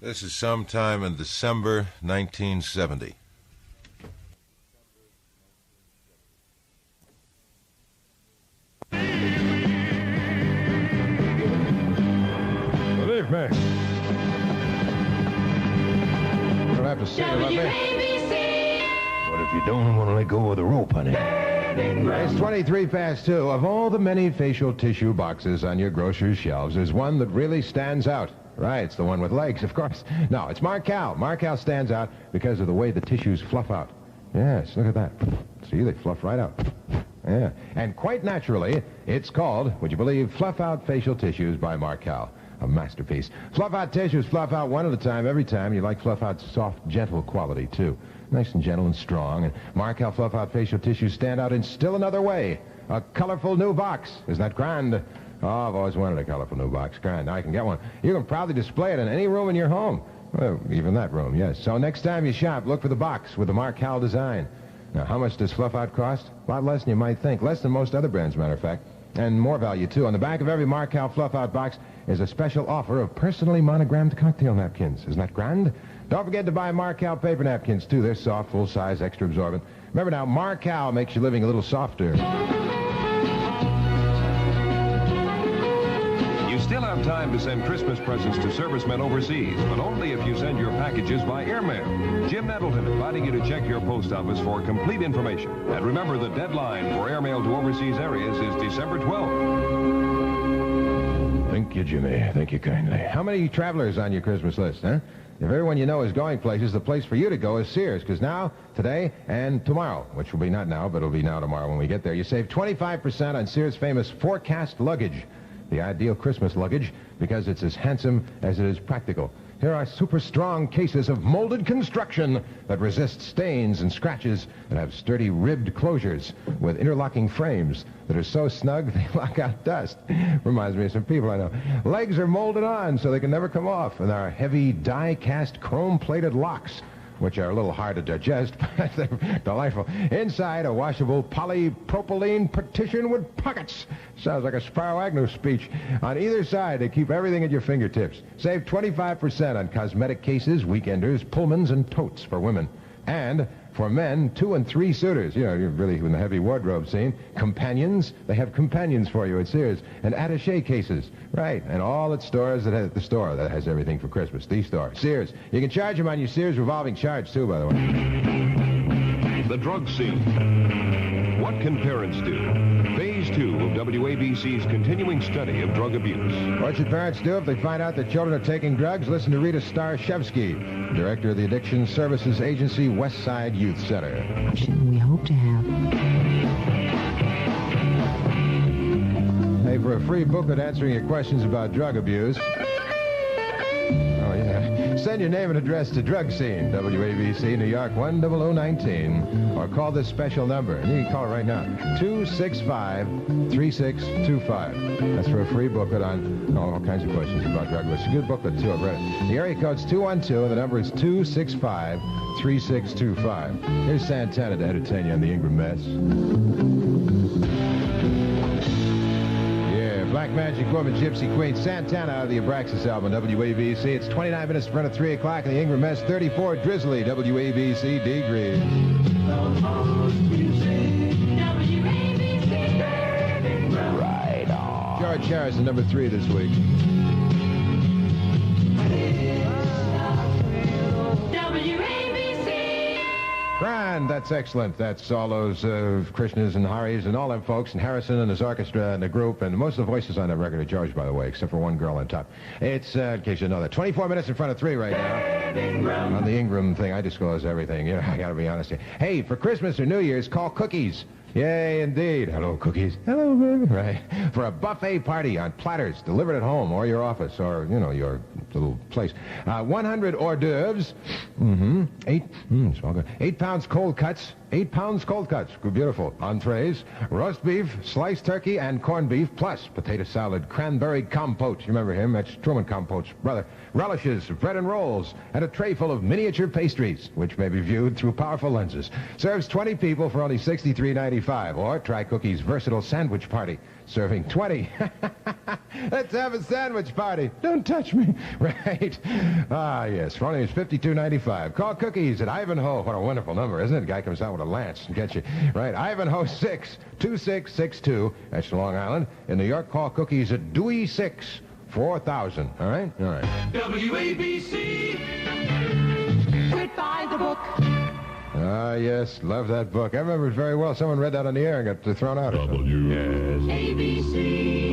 This is sometime in December 1970. Believe me. You don't have to say it, WABC. What if you don't want to let go of the rope, honey? It's 23 past 2. Of all the many facial tissue boxes on your grocer's shelves, there's one that really stands out. Right, it's the one with legs, of course. No, it's Marcal. Marcal stands out because of the way the tissues fluff out. Yes, look at that. See, they fluff right out. Yeah, and quite naturally, it's called, would you believe, Fluff Out Facial Tissues by Marcal. A masterpiece. Fluff out tissues fluff out one at a time every time. You like Fluff Out's soft, gentle quality, too. Nice and gentle and strong. And Marcal Fluff Out facial tissues stand out in still another way. A colorful new box. Isn't that grand? Oh, I've always wanted a colorful new box. Grand. Now I can get one. You can proudly display it in any room in your home. Well, even that room, yes. So next time you shop, look for the box with the Marcal design. Now, how much does Fluff Out cost? A lot less than you might think. Less than most other brands, matter of fact. And more value, too. On the back of every Marcal Fluff Out box is a special offer of personally monogrammed cocktail napkins. Isn't that grand? Don't forget to buy Marcal paper napkins, too. They're soft, full-size, extra absorbent. Remember now, Marcal makes your living a little softer. You still have time to send Christmas presents to servicemen overseas, but only if you send your packages by airmail. Jim Nettleton inviting you to check your post office for complete information. And remember, the deadline for airmail to overseas areas is December 12th. Thank you, Jimmy. Thank you kindly. How many travelers on your Christmas list, huh? If everyone you know is going places, the place for you to go is Sears, because now, today, and tomorrow, which will be not now, but it'll be now tomorrow when we get there, you save 25% on Sears' famous Forecast luggage. The ideal Christmas luggage because it's as handsome as it is practical. Here are super strong cases of molded construction that resist stains and scratches and have sturdy ribbed closures with interlocking frames that are so snug they lock out dust. Reminds me of some people I know. Legs are molded on so they can never come off, and there are heavy die-cast chrome-plated locks, which are a little hard to digest, but they're delightful. Inside, a washable polypropylene partition with pockets. Sounds like a Sparrow Agnew speech. On either side, they keep everything at your fingertips. Save 25% on cosmetic cases, weekenders, Pullmans, and totes for women. And for men, 2 and 3 suitors. You know, you're really in the heavy wardrobe scene. Companions, they have companions for you at Sears. And attaché cases. Right, and all at stores that has the store that has everything for Christmas. The store. Sears. You can charge them on your Sears revolving charge, too, by the way. The drug scene. What can parents do? Phase 2 of WABC's continuing study of drug abuse. What should parents do if they find out their children are taking drugs? Listen to Rita Starshevsky, director of the Addiction Services Agency West Side Youth Center. We hope to have. Hey, for a free booklet answering your questions about drug abuse. Oh, yeah. Send your name and address to Drug Scene, WABC, New York, 10019. Or call this special number. And you can call it right now. 265-3625. That's for a free booklet on all kinds of questions about drug abuse. It's a good booklet, too. I've read it. The area code's 212, and the number is 265-3625. Here's Santana to entertain you on the Ingram mess. Black Magic Woman, Gypsy Queen, Santana out of the Abraxas album, WABC. It's 29 minutes in front of 3 o'clock in the Ingram Mess, 34 drizzly, WABC degrees. Right on. George Harrison, number 3 this week. Grand, that's excellent. That's all those Krishnas and Haris and all them folks, and Harrison and his orchestra and the group, and most of the voices on that record are George, by the way, except for one girl on top. It's, in case you know that, 24 minutes in front of 3 right now. On the Ingram thing, I disclose everything. You know, I gotta be honest here. Hey, for Christmas or New Year's, call Cookies. Yay, indeed. Hello, Cookies. Hello, baby. Right. For a buffet party on platters delivered at home or your office or, you know, your little place. 100 hors d'oeuvres. 8 pounds cold cuts. 8 pounds cold cuts. Beautiful. Entrees, roast beef, sliced turkey, and corned beef, plus potato salad, cranberry compote. You remember him? That's Truman Compote's brother. Relishes, bread and rolls, and a tray full of miniature pastries, which may be viewed through powerful lenses. Serves 20 people for only $63.95. Or try Cookie's versatile sandwich party, serving 20. Let's have a sandwich party. Don't touch me. Right. Ah, yes. For only $52.95. Call Cookies at Ivanhoe. What a wonderful number, isn't it? The guy comes out with a lance and gets you. Right. Ivanhoe 62662. That's Long Island. In New York, call Cookies at Dewey 64000. All right? All right. WABC. Goodbye, the book. Ah, yes. Love that book. I remember it very well. Someone read that on the air and got thrown out. Yes. ABC.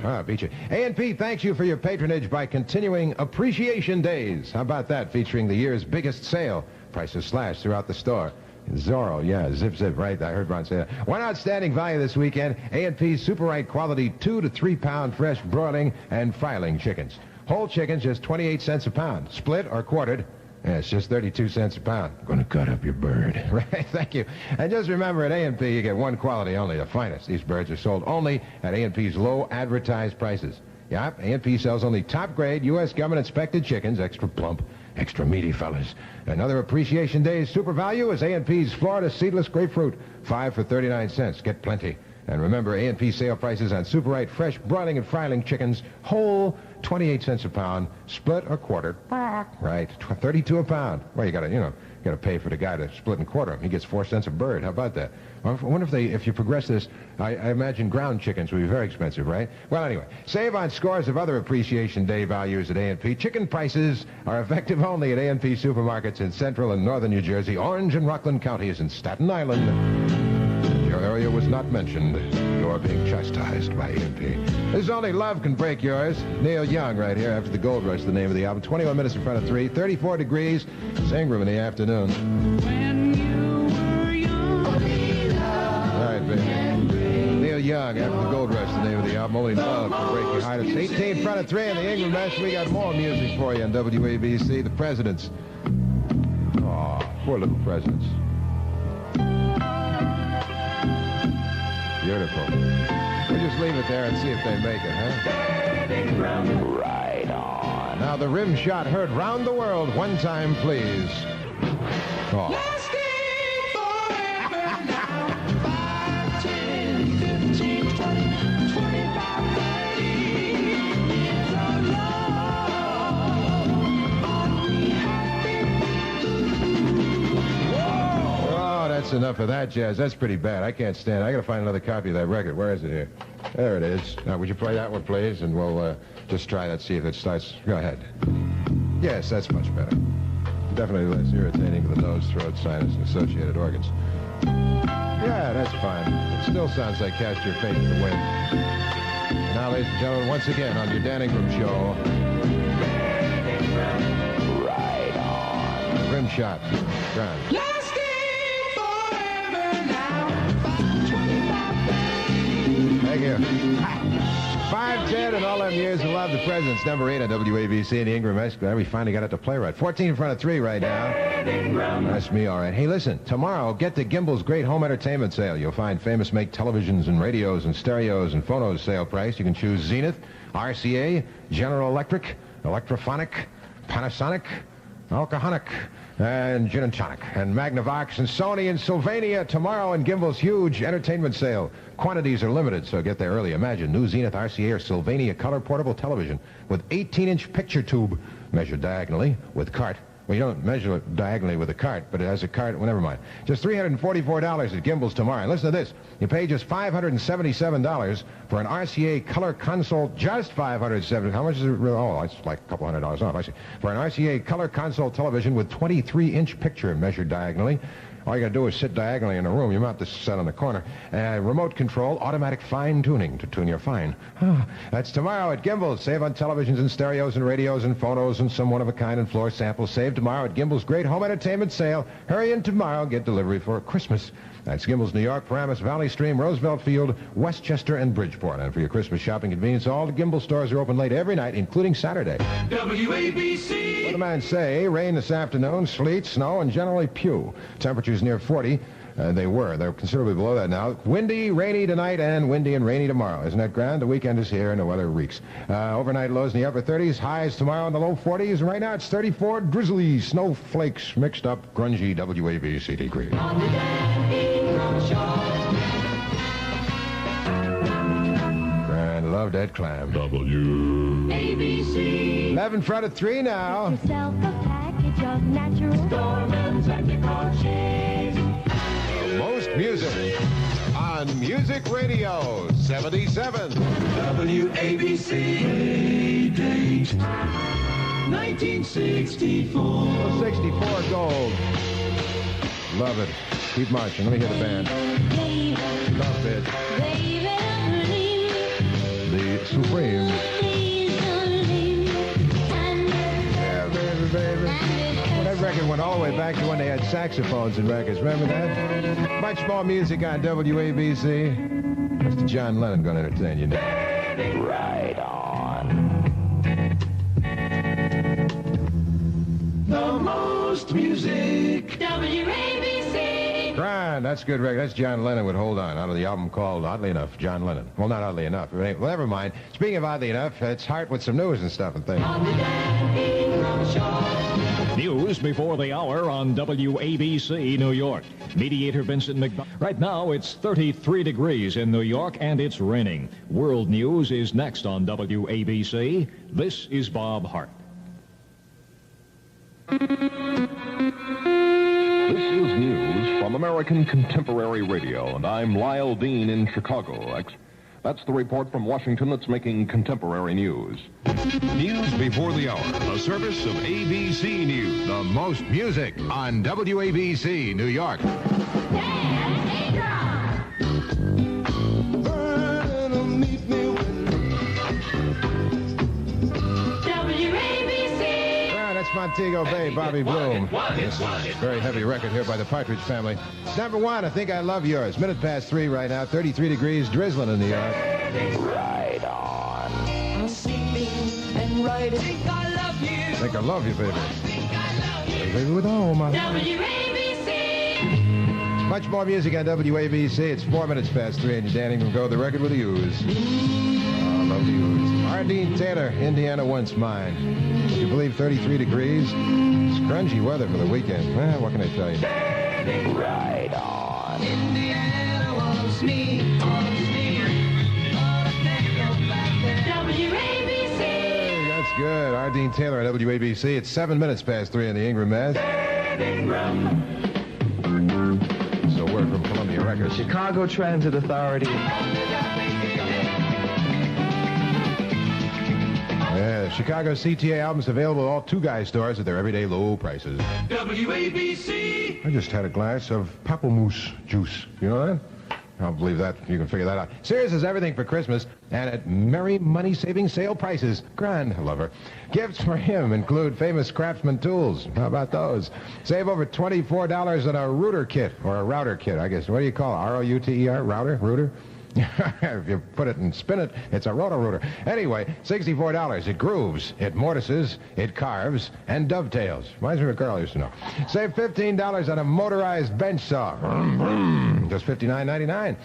Ah, beat you. A&P thanks you for your patronage by continuing Appreciation Days. How about that? Featuring the year's biggest sale. Prices slashed throughout the store. Zorro, yeah, zip, right. I heard Ron say that. One outstanding value this weekend, A&P's Super Right quality 2 to 3 pound fresh broiling and filing chickens. Whole chickens, just 28 cents a pound. Split or quartered, yeah, it's just 32 cents a pound. I'm going to cut up your bird. Right, thank you. And just remember, at A&P, you get one quality only, the finest. These birds are sold only at A&P's low advertised prices. Yep, A&P sells only top-grade, U.S. government-inspected chickens, extra plump, extra meaty fellas. Another Appreciation Day's super value is A&P's Florida seedless grapefruit, 5 for 39 cents. Get plenty. And remember, A&P sale prices on Super Right fresh broiling and filing chickens, whole, 28 cents a pound, split or quartered. Right, 32 a pound. Well, you gotta pay for the guy to split and quarter him. He gets 4 cents a bird. How about that? I wonder if you progress this, I imagine ground chickens would be very expensive, right? Well, anyway, save on scores of other Appreciation Day values at A&P. Chicken prices are effective only at A&P supermarkets in central and northern New Jersey, Orange and Rockland counties, and Staten Island. Your area was not mentioned. You're being chastised by A&P. This is Only Love Can Break Yours. Neil Young right here after the Gold Rush, the name of the album. 21 minutes in front of 3, 34 degrees, Ingram in the afternoon. When you were young. All right, baby. Neil Young after the Gold Rush, the name of the album. Only Love Can Break Your Heart. It's 18 in front of 3 in the Ingram Mess. We got more music for you on WABC. The Presidents. Aw, poor little Presidents. Beautiful. We'll just leave it there and see if they make it, huh? Right on. Now the rim shot heard round the world. One time, please. Oh. Lasting forever now. 5, 10, 15, 20, 25, 30 years of love. All we have been. Oh, that's enough of that jazz. That's pretty bad. I can't stand it. I got to find another copy of that record. Where is it here? There it is. Now, would you play that one, please? And we'll just try that, see if it starts. Go ahead. Yes, that's much better. Definitely less irritating to the nose, throat, sinus, and associated organs. Yeah, that's fine. It still sounds like Cast Your Fate in the Wind. Now, ladies and gentlemen, once again on your Dan Ingram Show. Right on. Rim shot. Ground. Lasting forever now. 5, 25, 30. Thank you. 5, 10, and all them years of love. The President's number 8 on WABC and the Ingram Mess. Glad we finally got it to play right. 14 in front of 3 right now. That's me, all right. Hey, listen, tomorrow, get to Gimbel's great home entertainment sale. You'll find famous make televisions and radios and stereos and phonos sale price. You can choose Zenith, RCA, General Electric, Electrophonic, Panasonic, Alcoholic, and Gin and Tonic, and Magnavox, and Sony, and Sylvania tomorrow in Gimbel's huge entertainment sale. Quantities are limited, so get there early. Imagine new Zenith, RCA, or Sylvania color portable television with 18-inch picture tube measured diagonally with cart. Well, you don't measure it diagonally with a cart, but it has a cart. Well, never mind. Just $344 at Gimbel's tomorrow. And listen to this. You pay just $577 for an RCA color console. Just $570. How much is it? Oh, it's like a couple $100 off. I see. For an RCA color console television with 23-inch picture measured diagonally. All you got to do is sit diagonally in a room. You mount this set on the corner. Remote control, automatic fine-tuning to tune your fine. That's tomorrow at Gimbel's. Save on televisions and stereos and radios and phonos and some one-of-a-kind and floor samples. Save tomorrow at Gimbel's great home entertainment sale. Hurry in tomorrow. Get delivery for Christmas. That's Gimbel's, New York, Paramus, Valley Stream, Roosevelt Field, Westchester, and Bridgeport. And for your Christmas shopping convenience, all the Gimbel stores are open late every night, including Saturday. WABC. What the man say? Rain this afternoon, sleet, snow, and generally pew. Temperatures temperatures near 40. They're considerably below that now. Windy, rainy tonight, and windy and rainy tomorrow. Isn't that grand? The weekend is here, and the weather reeks. Overnight lows in the upper 30s, highs tomorrow in the low 40s. Right now it's 34, drizzly, snowflakes, mixed up, grungy WABC degrees. On the Dan Ingram Show. Grand, love that clam. WABC. 11 front of 3 now. Yourself a package of natural Dorman's and Nicole cheese. Most music on Music Radio 77. WABC. Date 1964. 64 gold. Love it. Keep marching. Let me hear the band. Love it. The Supremes. Yeah, baby, baby. Well, that record went all the way back to when they had saxophones in records. Remember that? Much more music on WABC. Mr. John Lennon going to entertain you now. Right on. The most music. WABC. Grand, that's a good record. That's John Lennon with Hold On, out of the album called, oddly enough, John Lennon. Well, not oddly enough. Well, never mind. Speaking of oddly enough, it's Hart with some news and stuff and things. On the Dan Ingram Show. News before the hour on WABC New York. Mediator Vincent McDonald. Right now, it's 33 degrees in New York, and it's raining. World News is next on WABC. This is Bob Hart. This is news from American Contemporary Radio, and I'm Lyle Dean in Chicago. That's the report from Washington that's making contemporary news. News before the hour, a service of ABC News. The most music on WABC New York. That's Montego Bay, Bobby Bloom. This is a very heavy record here by the Partridge Family. It's number 1, I Think I Love Yours. Minute past 3 right now, 33 degrees, drizzling in New York. Right on. I'm sleeping and writing. Think I love you. I think I love you, baby. Think I love you. Baby with all my WABC. Much more music on WABC. It's 4 minutes past 3, and you're Dan Ingram go the record with the U's. Oh, love the U's. Ardeen Taylor, Indiana Once Mine. Would you believe 33 degrees? It's grungy weather for the weekend. Well, what can I tell you? Right on. Indiana wants me. WABC. Hey, that's good. Ardeen Taylor at WABC. It's 7 minutes past 3 in the Ingram Mass. So word from Columbia Records. Chicago Transit Authority. Yeah, Chicago CTA albums available at all Two Guys stores at their everyday low prices. WABC. I just had a glass of pamplemousse juice. You know that? I'll believe that. You can figure that out. Sears has everything for Christmas and at merry money-saving sale prices. Grand, I love her. Gifts for him include famous Craftsman tools. How about those? Save over $24 on a router kit, or a router kit, I guess. What do you call it? R-O-U-T-E-R? Router? If you put it and spin it, it's a roto-rooter. Anyway, $64. It grooves, it mortises, it carves, and dovetails. Reminds me of a girl I used to know. Save $15 on a motorized bench saw. Just $59.99.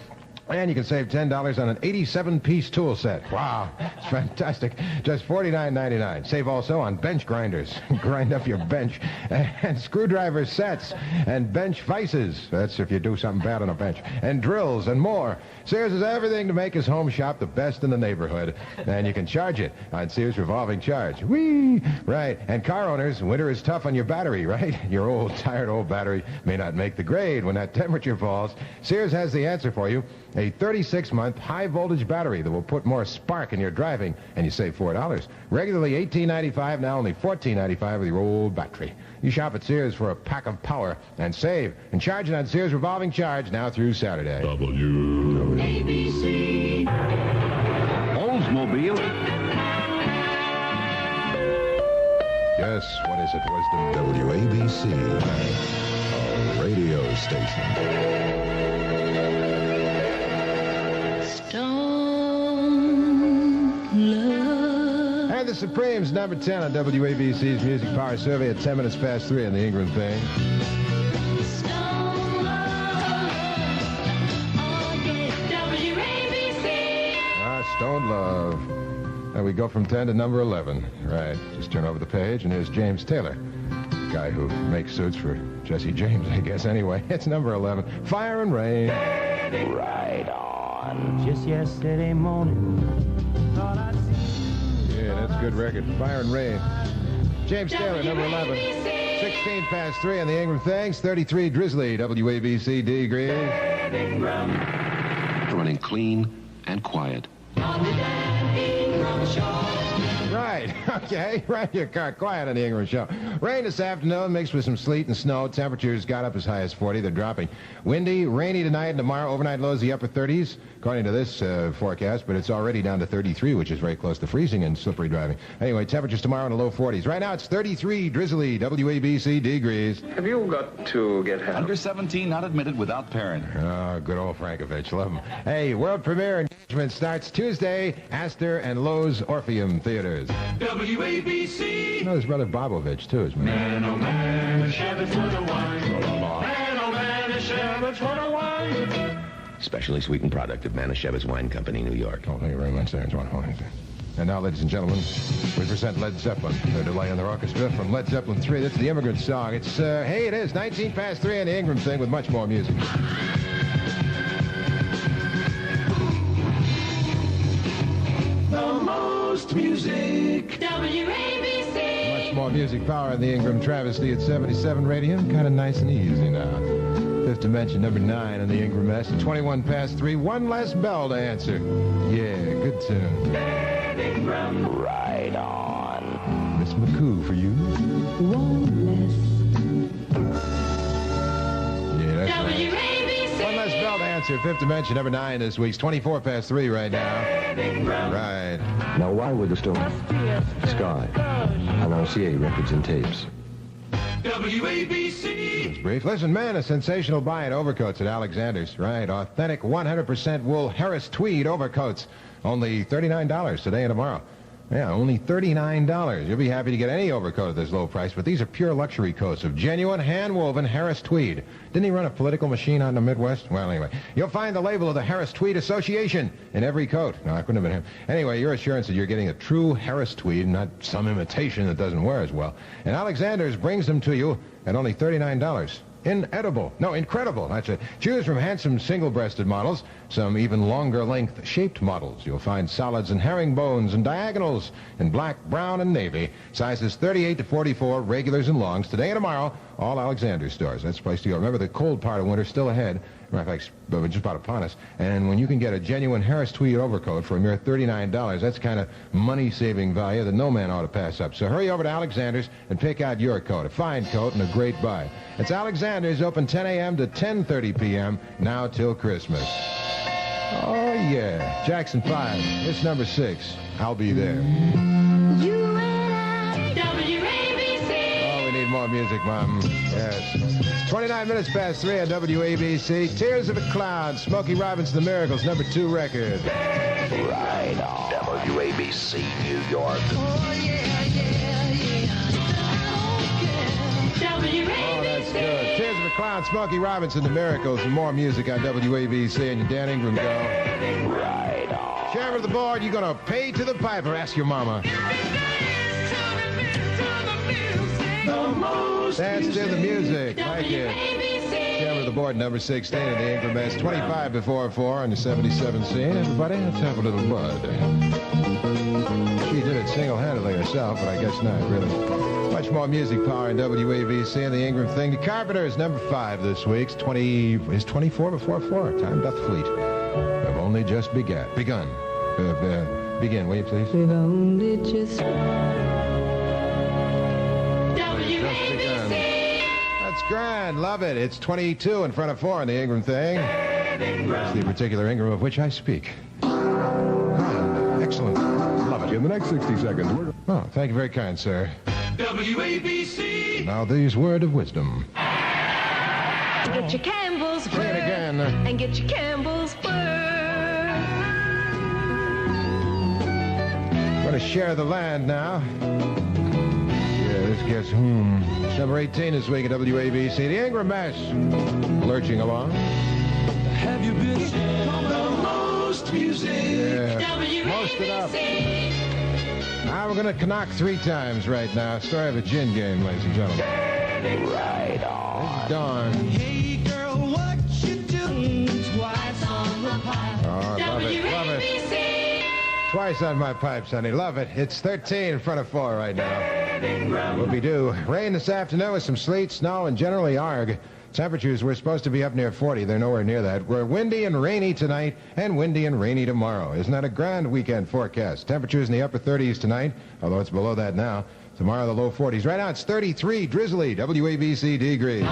And you can save $10 on an 87-piece tool set. Wow, it's fantastic. Just $49.99. Save also on bench grinders. Grind up your bench. And screwdriver sets. And bench vices. That's if you do something bad on a bench. And drills and more. Sears has everything to make his home shop the best in the neighborhood. And you can charge it on Sears Revolving Charge. Whee! Right. And car owners, winter is tough on your battery, right? Your old, tired old battery may not make the grade when that temperature falls. Sears has the answer for you. A 36-month high-voltage battery that will put more spark in your driving, and you save $4. Regularly $18.95, now only $14.95 with your old battery. You shop at Sears for a pack of power and save. And charge it on Sears Revolving Charge now through Saturday. ABC. Oldsmobile. Yes, what is it, Wisdom? WABC, a radio station. And the Supremes, number 10 on WABC's Music Power Survey at 10 minutes past 3 on the Ingram thing. Stone Love. And we go from 10 to number 11. Right. Just turn over the page, and here's James Taylor. Guy who makes suits for Jesse James, I guess. Anyway, it's number 11. Fire and Rain. Right on. Just yesterday morning, thought I'd see. Yeah, that's a good record. Fire and Rain. James Taylor, number 11. 16 past 3 on the Ingram Things. 33 Drizzly, WABC D. Green. Running clean and quiet. Right, okay. Run your car quiet on the Ingram Show. Rain this afternoon mixed with some sleet and snow. Temperatures got up as high as 40. They're dropping. Windy, rainy tonight and tomorrow. Overnight lows the upper 30s, according to this forecast, but it's already down to 33, which is very close to freezing and slippery driving. Anyway, temperatures tomorrow in the low 40s. Right now it's 33 Drizzly, WABC degrees. Have you got to get help? Under 17, not admitted without parent. Oh, good old Frankovich. Love him. Hey, world premiere engagement starts Tuesday. Astor and Lowe's Orpheum Theaters. WABC. You know his brother Bobovich, too, is Man, oh man, Chevy for the wine. Man, oh man, Chevy for the wine. Specially sweetened product of Manischewitz Wine Company, New York. Oh, thank you very much, there. And now, ladies and gentlemen, we present Led Zeppelin. They're delaying their orchestra from Led Zeppelin 3. That's the Immigrant Song. It's, hey, it is 19 past 3 on the Ingram Thing with much more music. The most music. WABC. Much more music power in the Ingram Travesty at 77 Radium. Kind of nice and easy now. Fifth Dimension, number 9 on the Ingram S. 21 past 3. One less bell to answer. Yeah, good tune. Right on. Miss McCoo for you. Yeah, that's nice. WABC. One less bell to answer. Fifth Dimension, number 9 this week's 24 past 3 right now. Right. Now, why would the Stones? Sky. On RCA records and tapes. WABC. It's brief. Listen, man, a sensational buy in overcoats at Alexander's. Right. Authentic 100% wool Harris tweed overcoats. Only $39 today and tomorrow. Yeah, only $39. You'll be happy to get any overcoat at this low price, but these are pure luxury coats of genuine hand-woven Harris tweed. Didn't he run a political machine out in the Midwest? Well, anyway, you'll find the label of the Harris Tweed Association in every coat. No, it couldn't have been him. Anyway, your assurance that you're getting a true Harris tweed, not some imitation that doesn't wear as well. And Alexander's brings them to you at only $39. Incredible. That's it. Choose from handsome single-breasted models, some even longer-length shaped models. You'll find solids and herringbones and diagonals in black, brown, and navy. Sizes 38 to 44, regulars and longs. Today and tomorrow, all Alexander stores. That's the place to go. Remember, the cold part of winter still ahead. Matter of fact, we're just about upon us. And when you can get a genuine Harris tweed overcoat for a mere $39, that's kind of money-saving value that no man ought to pass up. So hurry over to Alexander's and pick out your coat, a fine coat and a great buy. It's Alexander's, open 10 a.m. to 10:30 p.m., now till Christmas. Oh, yeah. Jackson 5. It's number 6. I'll be there. You and I. WABC. Oh, we need more music, Mom. Yes. It's 29 minutes past 3 on WABC. Tears of a Clown. Smokey Robinson, The Miracles, number 2 record. Right on. WABC, New York. Oh, That's good. Tears of a Clown, Smokey Robinson, The Miracles, and more music on WABC and your Dan Ingram go. Right on. Chairman of the board, you're going to pay to the piper. Ask your mama. Dance to the music. Like it. Chairman of the board, number 16 in the Ingram S. 25 before 4 on the 77 scene. Everybody, let's have a little bud. She did it single-handedly herself, but I guess not, really. Much more music power in WABC and the Ingram Thing. The Carpenters, number 5 this week. Is 24 before 4. Time doth fleet. Have only just begun. Begin, will you please? We've only just... That's grand. Love it. It's 22 in front of 4 in the Ingram Thing. It's the particular Ingram of which I speak. Excellent. Love it. In the next 60 seconds, we're... Oh, thank you very kind, sir. WABC. Now these word of wisdom. Get your Campbell's Say it again. and get your Campbell's fur. We're going to share the land now. Yeah, this guess whom. It's number 18 this week at WABC. The Ingram Mess. Lurching along. Have you been the most most music. Yeah, most it up. Now we're going to knock 3 times right now. Story of a gin game, ladies and gentlemen. Right on. Dawn. Hey, girl, what you doing? Twice on the pipe. Oh, love it, love it. Twice on my pipes, honey. Love it. It's 13 in front of 4 right now. Will be due. Rain this afternoon with some sleet, snow, and generally arg. Temperatures were supposed to be up near 40. They're nowhere near that. We're windy and rainy tonight and windy and rainy tomorrow. Isn't that a grand weekend forecast? Temperatures in the upper 30s tonight, although it's below that now. Tomorrow, the low 40s. Right now, it's 33, drizzly, WABC degrees.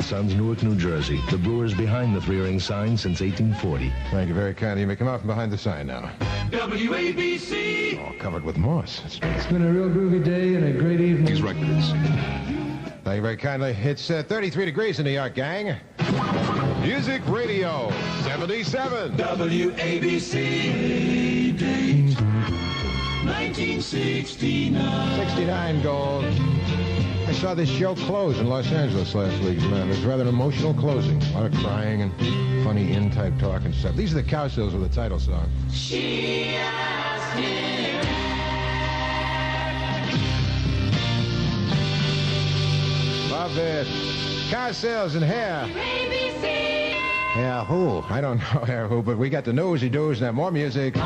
Sons, Newark, New Jersey. The Brewers behind the 3-ring sign since 1840. Thank you very kindly. You may come out from behind the sign now. WABC. All covered with moss. It's been a real groovy day and a great evening. These records. Thank you very kindly. It's 33 degrees in New York, gang. Music Radio 77. WABC. Date 1969. 69 gold. I saw this show close in Los Angeles last week, man. It was rather an emotional closing. A lot of crying and funny in-type talk and stuff. These are the Cowsills with the title song. She asked him. Love it. Cowsills and hair. Yeah, who? I don't know hair who, but we got the newsy doos and have more music.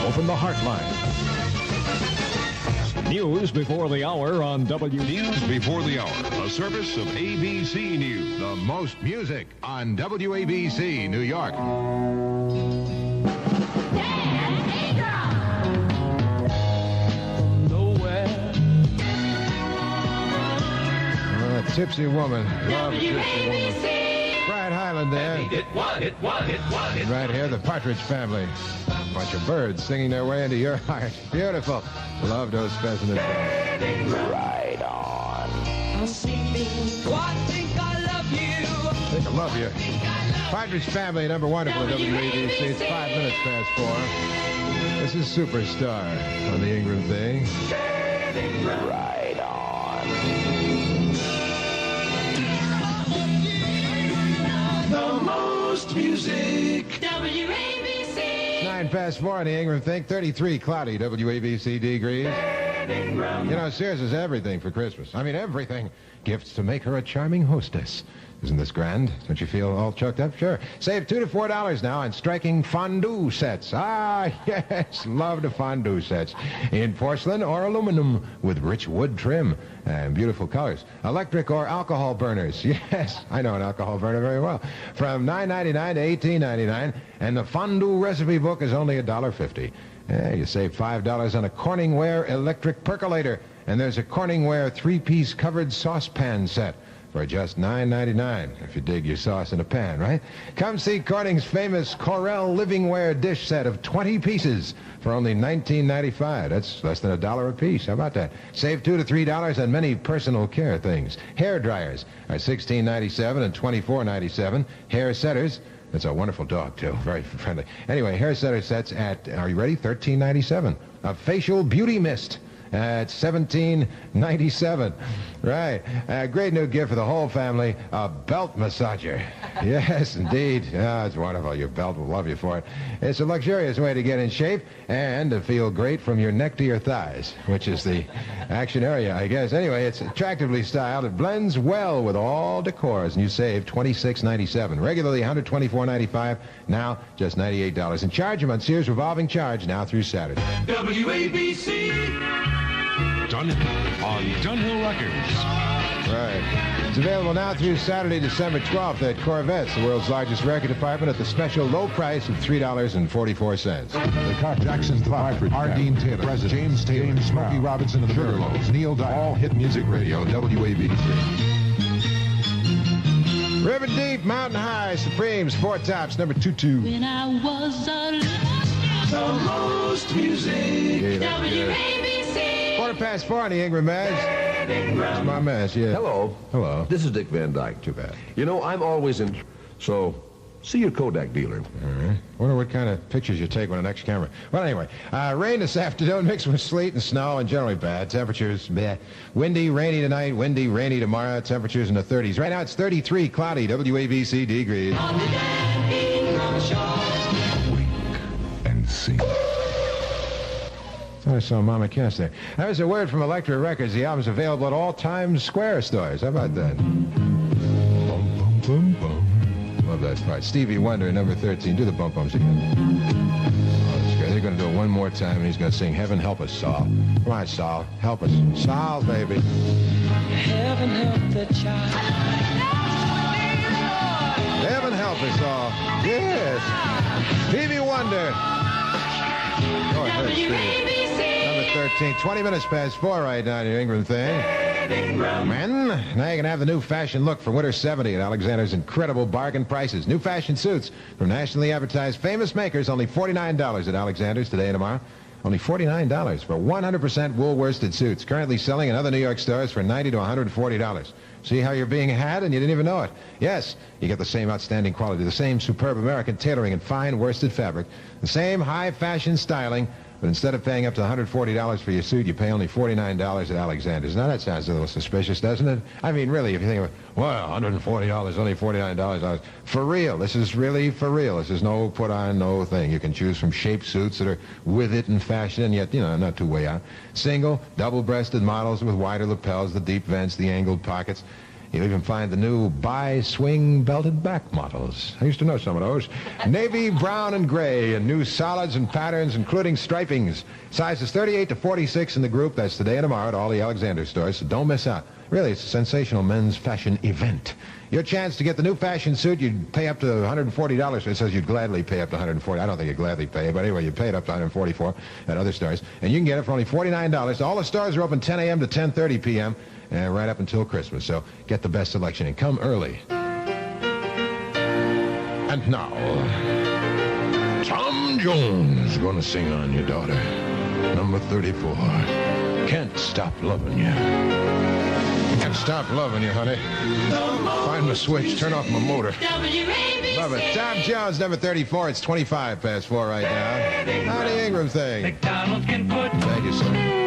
Open the Heartline. News before the hour on News before the hour. A service of ABC News. The most music on WABC New York. Tipsy woman. Love a tipsy woman. Brian Highland there. And right here, the Partridge Family. Bunch of birds singing their way into your heart. Beautiful. Love those pheasants. Right on. I'm sleeping. Oh, I think I love you. I think I love you. Partridge Family, number 1 for the WABC. It's 5 minutes past 4. This is Superstar on the Ingram thing. Right on. The most music. WABC. 9 past 4 on the Ingram thing. 33 cloudy WABC degrees. You know, Sears is everything for Christmas. I mean, everything. Gifts to make her a charming hostess. Isn't this grand? Don't you feel all choked up? Sure. Save $2 to $4 now on striking fondue sets. Ah, yes. Love the fondue sets. In porcelain or aluminum with rich wood trim and beautiful colors. Electric or alcohol burners. Yes, I know an alcohol burner very well. From $9.99 to $18.99. And the fondue recipe book is only $1.50. Yeah, you save $5 on a Corningware electric percolator. And there's a Corningware 3-piece covered saucepan set for just $9.99, if you dig your sauce in a pan, right? Come see Corning's famous Corel livingware dish set of 20 pieces for only $19.95. That's less than $1 a piece. How about that? Save $2 to $3 on many personal care things. Hair dryers are $16.97 and $24.97. Hair setters, that's a wonderful dog, too. Very friendly. Anyway, hair setter sets at, are you ready? $13.97. A facial beauty mist at $17.97. Right. Great new gift for the whole family, a belt massager. Yes, indeed. Oh, it's wonderful. Your belt will love you for it. It's a luxurious way to get in shape and to feel great from your neck to your thighs, which is the action area, I guess. Anyway, it's attractively styled. It blends well with all decors, and you save $26.97. Regularly $124.95. Now, just $98. And charge them on Sears revolving charge now through Saturday. WABC. On Dunhill Records. Right. It's available now through Saturday, December 12th at Corvettes, the world's largest record department, at the special low price of $3.44. The Car Jackson 5, R. Dean Taylor, President, James Taylor, James Smokey Robinson and the Sugarloaves, Neil Dye, all hit music radio, WABC. River Deep, Mountain High, Supremes, Four Tops, number 22. When I was the most music. WABC. 4:15 on the Ingram Mass. It's my mess, yeah. Hello. Hello. This is Dick Van Dyke. Too bad. You know, I'm always in... So, See your Kodak dealer. All right. Wonder what kind of pictures you take with an X camera. Well, anyway, rain this afternoon mixed with sleet and snow and generally bad. Temperatures, bleh. Windy, rainy tonight, windy, rainy tomorrow. Temperatures in the 30s. Right now it's 33, cloudy, WABC degrees. On the Dan Ingram Show. Wink and sing. I saw Mama Cass there. That was a word from Elektra Records. The album's available at all Times Square stores. How about that? Bum, bum, bum, bum. Love that part. Stevie Wonder, number 13. Do the bump bumps again. Oh, that's great. They're going to do it one more time, and he's going to sing Heaven Help Us, Saul. Come on, Saul. Help us. Saul, baby. Heaven help the child. Heaven help us all. Yes. Stevie Wonder. Go ahead, Stevie. Number 13. 20 minutes past 4 right now in your Ingram thing. Men, now you can have the new fashion look for Winter 70 at Alexander's incredible bargain prices. New fashion suits from nationally advertised famous makers, only $49 at Alexander's today and tomorrow. Only $49 for 100% wool worsted suits, currently selling in other New York stores for $90 to $140. See how you're being had and you didn't even know it? Yes, you get the same outstanding quality, the same superb American tailoring and fine worsted fabric, the same high fashion styling, but instead of paying up to $140 for your suit, you pay only $49 at Alexander's. Now that sounds a little suspicious, doesn't it? I mean, really, if you think of it, well, $140, only $49. For real, this is really for real. This is no put on, no thing. You can choose from shaped suits that are with it in fashion, and yet, you know, not too way out. Single, double-breasted models with wider lapels, the deep vents, the angled pockets. You'll even find the new bi-swing belted back models. I used to know some of those. Navy, brown, and gray, and new solids and patterns, including stripings. Sizes 38 to 46 in the group. That's today and tomorrow at all the Alexander stores, so don't miss out. Really, it's a sensational men's fashion event. Your chance to get the new fashion suit, you'd pay up to $140. It says you'd gladly pay up to $140. I don't think you'd gladly pay, but anyway, you pay it up to $144 at other stores. And you can get it for only $49. All the stores are open 10 a.m. to 10:30 p.m. and right up until Christmas. So get the best selection and come early. And now, Tom Jones going to sing on your daughter. Number 34. Can't Stop Loving You. Can't stop loving you, honey. Find the switch, turn off my motor. Love it. Tom Jones, number 34. It's 25 past 4 right now. How the Ingram thing? McDonald's can put. Thank you, sir.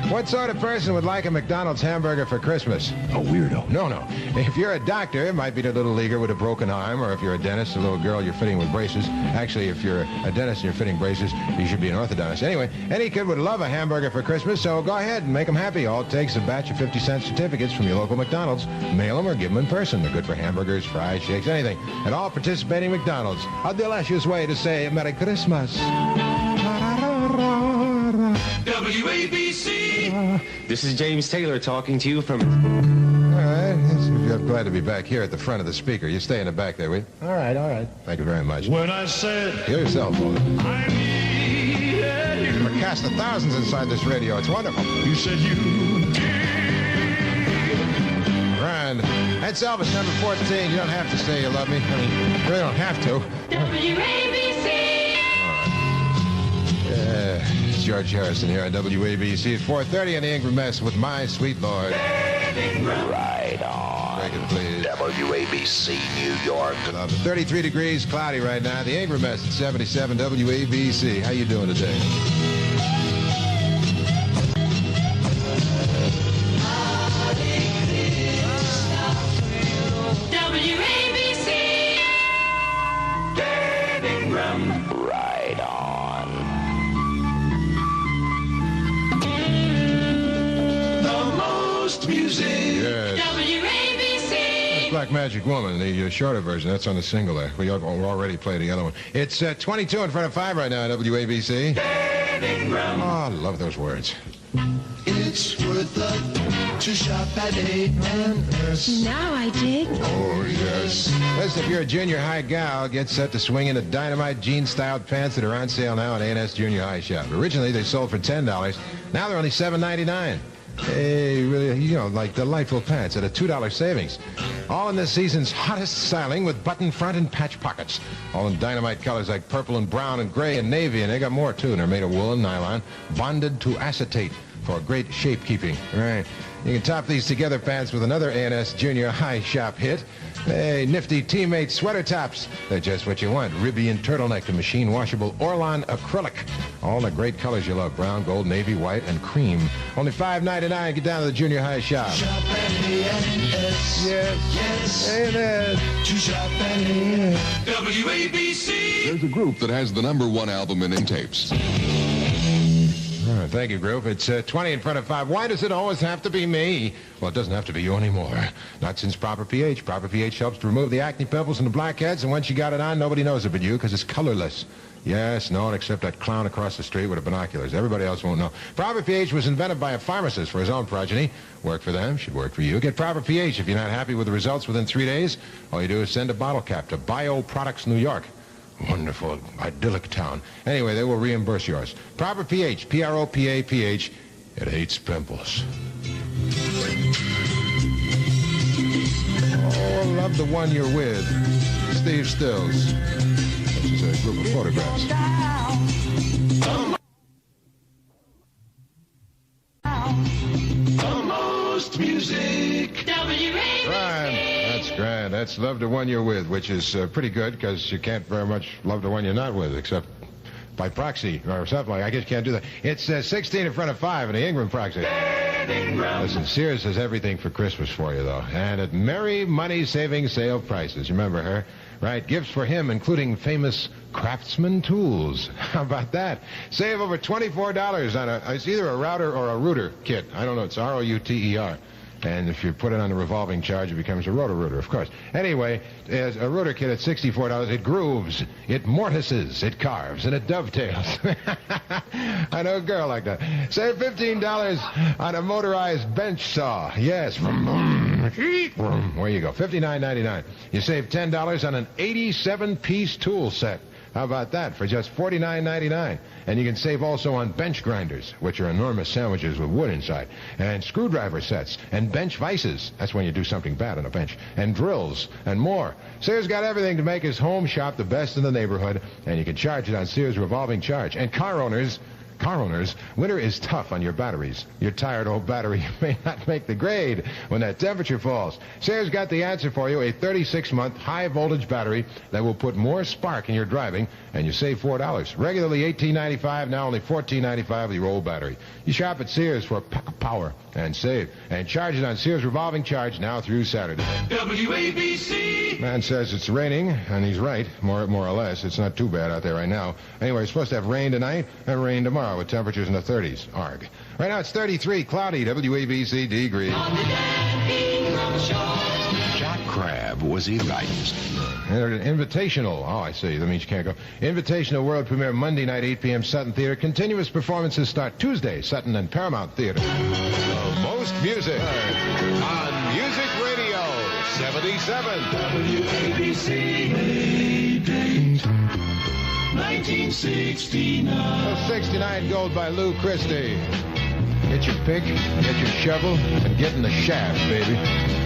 What sort of person would like a McDonald's hamburger for Christmas? A weirdo. No. If you're a doctor, it might be the little leaguer with a broken arm, or if you're a dentist, a little girl you're fitting with braces. Actually, if you're a dentist and you're fitting braces, you should be an orthodontist. Anyway, any kid would love a hamburger for Christmas, so go ahead and make them happy. All it takes is a batch of 50-cent certificates from your local McDonald's. Mail them or give them in person. They're good for hamburgers, fries, shakes, anything. At all participating McDonald's. A delicious way to say Merry Christmas. WABC. This is James Taylor talking to you from... All right. I'm glad to be back here at the front of the speaker. You stay in the back there, will you? All right. Thank you very much. When I said... Hear yourself, folks. I needed you. We're casting thousands inside this radio. It's wonderful. You said you did. Grand. That's Elvis, number 14. You don't have to say you love me. I mean, you really don't have to. WABC. Yeah. George Harrison here on WABC at 4:30 on the Ingram Mess with my sweet Lord. Right on. Break it, please. WABC, New York. 33 degrees, cloudy right now. The Ingram Mess at 77 WABC. How you doing today? WABC. Dan Ingram. Right on. The most music. Yes. WABC. Black Magic Woman, the shorter version. That's on the single there. We already played the other one. It's 22 in front of 5 right now at WABC. Dan Ingram. Oh, I love those words. It's worth it to shop at A&S. Now I dig. Oh, yes. Listen, if you're a junior high gal, get set to swing into dynamite jean-styled pants that are on sale now at A&S Junior High Shop. Originally, they sold for $10. Now they're only $7.99. Hey, really, you know, like delightful pants at a $2 savings. All in this season's hottest styling with button front and patch pockets. All in dynamite colors like purple and brown and gray and navy, and they got more, too. And they're made of wool and nylon, bonded to acetate for great shape keeping. Right. You can top these together pants with another A&S Junior High Shop hit. Hey, nifty teammate sweater tops. They're just what you want. Ribian turtleneck to machine washable Orlon acrylic. All the great colors you love. Brown, gold, navy, white, and cream. Only $5.99. Get down to the Junior High Shop. Shop at A&S. Yes. A&S. To shop at A&S. WABC. There's a group that has the #1 album in tapes. All right, thank you, group. It's 20 in front of 5. Why does it always have to be me? Well, it doesn't have to be you anymore. Not since Proper pH. Proper pH helps to remove the acne pimples and the blackheads, and once you got it on, nobody knows it but you because it's colorless. Yes, no one except that clown across the street with the binoculars. Everybody else won't know. Proper pH was invented by a pharmacist for his own progeny. Work for them, should work for you. Get Proper pH. If you're not happy with the results within 3 days, all you do is send a bottle cap to Bioproducts, New York. Wonderful, idyllic town. Anyway, they will reimburse yours. Proper pH, P-R-O-P-A-P-H. It hates pimples. Oh, love the one you're with. Steve Stills. This is a group of photographs. The most music. WABC. Right, that's grand. That's love the one you're with, which is pretty good because you can't very much love the one you're not with, except by proxy or something like that. I guess you can't do that. It's 16 in front of 5 in the Ingram proxy. Listen, Sears has everything for Christmas for you, though, and at merry money-saving sale prices. You remember her? Right, gifts for him, including famous Craftsman tools. How about that? Save over $24 on it's either a router or a router kit. I don't know, it's R-O-U-T-E-R. And if you put it on a revolving charge, it becomes a rotor-rooter, of course. Anyway, as a router kit at $64, it grooves, it mortises, it carves, and it dovetails. I know a girl like that. Save $15 on a motorized bench saw. Yes. There you go. $59.99. You save $10 on an 87-piece tool set. How about that for just $49.99? And you can save also on bench grinders, which are enormous sandwiches with wood inside, and screwdriver sets, and bench vices. That's when you do something bad on a bench, and drills, and more. Sears got everything to make his home shop the best in the neighborhood, and you can charge it on Sears revolving charge. And car owners, winter is tough on your batteries. Your tired old battery may not make the grade when that temperature falls. Sears got the answer for you, a 36-month high-voltage battery that will put more spark in your driving, and you save $4. Regularly $18.95, now only $14.95 with your old battery. You shop at Sears for power and save, and charge it on Sears revolving charge now through Saturday. WABC. Man says it's raining, and he's right, more or less. It's not too bad out there right now. Anyway, it's supposed to have rain tonight and rain tomorrow with temperatures in the 30s. Arg. Right now it's 33, cloudy, WABC degrees. Jack Crabb, was he right? Invitational. Oh, I see. That means you can't go. Invitational world premiere Monday night, 8 p.m. Sutton Theater. Continuous performances start Tuesday, Sutton and Paramount Theater. Most music on Music Radio 77. WABC. 1969. 69 gold by Lou Christie. Get your pick, get your shovel, and get in the shaft, baby.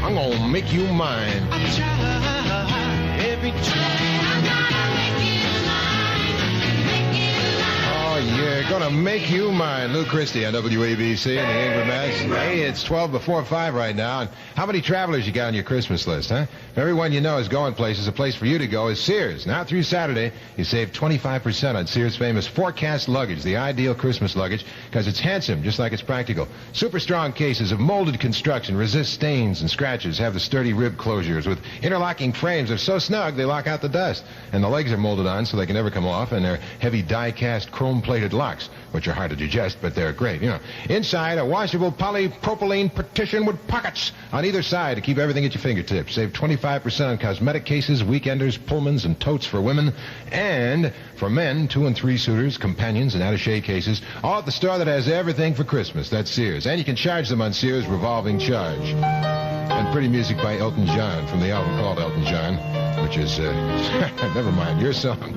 I'm gonna make you mine. I try every time. I'm gonna make you mine. Make you mine. Oh, yeah, gonna make you mine. Lou Christie on WABC and the Ingram Mass. Hey, it's 12 before 5 right now. And how many travelers you got on your Christmas list, huh? If everyone you know is going places, a place for you to go is Sears. Now through Saturday, you save 25% on Sears' famous Forecast luggage, the ideal Christmas luggage, because it's handsome, just like it's practical. Super strong cases of molded construction, resist stains and scratches, have the sturdy rib closures with interlocking frames. They're so snug, they lock out the dust. And the legs are molded on so they can never come off, and they're heavy die-cast chrome-plated locks, which are hard to digest, but they're great. You know, inside, a washable polypropylene partition with pockets on either side to keep everything at your fingertips. Save 25% on cosmetic cases, weekenders, Pullmans, and totes for women. And for men, 2- and 3-suiters, companions, and attaché cases, all at the store that has everything for Christmas. That's Sears. And you can charge them on Sears revolving charge. And pretty music by Elton John from the album called Elton John, which is, never mind, your song.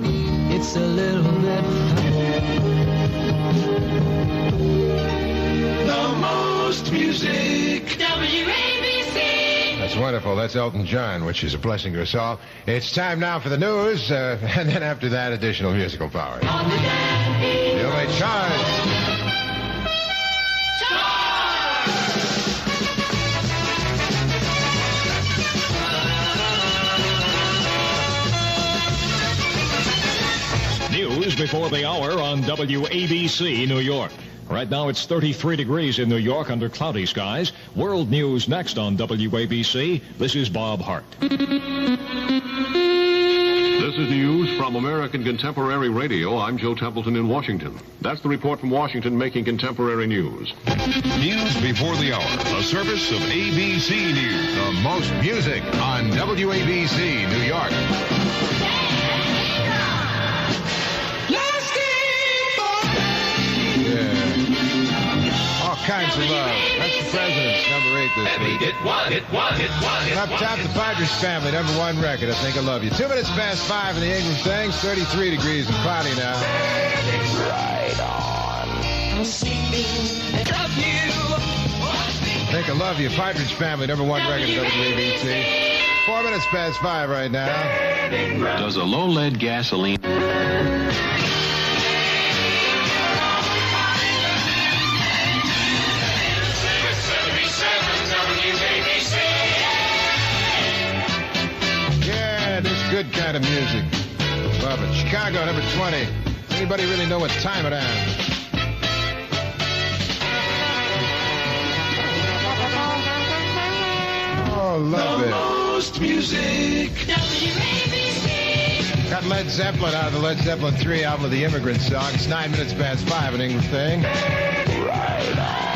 It's a little bit... The most music. WABC. That's wonderful. That's Elton John, which is a blessing to us all. It's time now for the news, and then after that, additional musical power. You may charge. before the hour on WABC New York. Right now it's 33 degrees in New York under cloudy skies. World news next on WABC. This is Bob Hart. This is news from American Contemporary Radio. I'm Joe Templeton in Washington. That's the report from Washington making contemporary news. News before the hour, a service of ABC News. The most music on WABC New York. All kinds of love. That's the President's number 8 this week. It won. Up top, the Padres family, number 1 record. I Think I Love You. 2 minutes past 5 in the Ingram thing. 33 degrees and cloudy now. Right on. I'm sleeping and love you. Think I Love You. Padres family, number 1 record at WABC. 4 minutes past 5 right now. Does a low-lead gasoline... Good kind of music. Love it. Chicago, number 20. Anybody really know what time it is? Oh, love it. Most music. WABC. Got Led Zeppelin out of the Led Zeppelin 3 album of the Immigrant Song. It's 9 minutes past 5 in Ingram thing. Right on.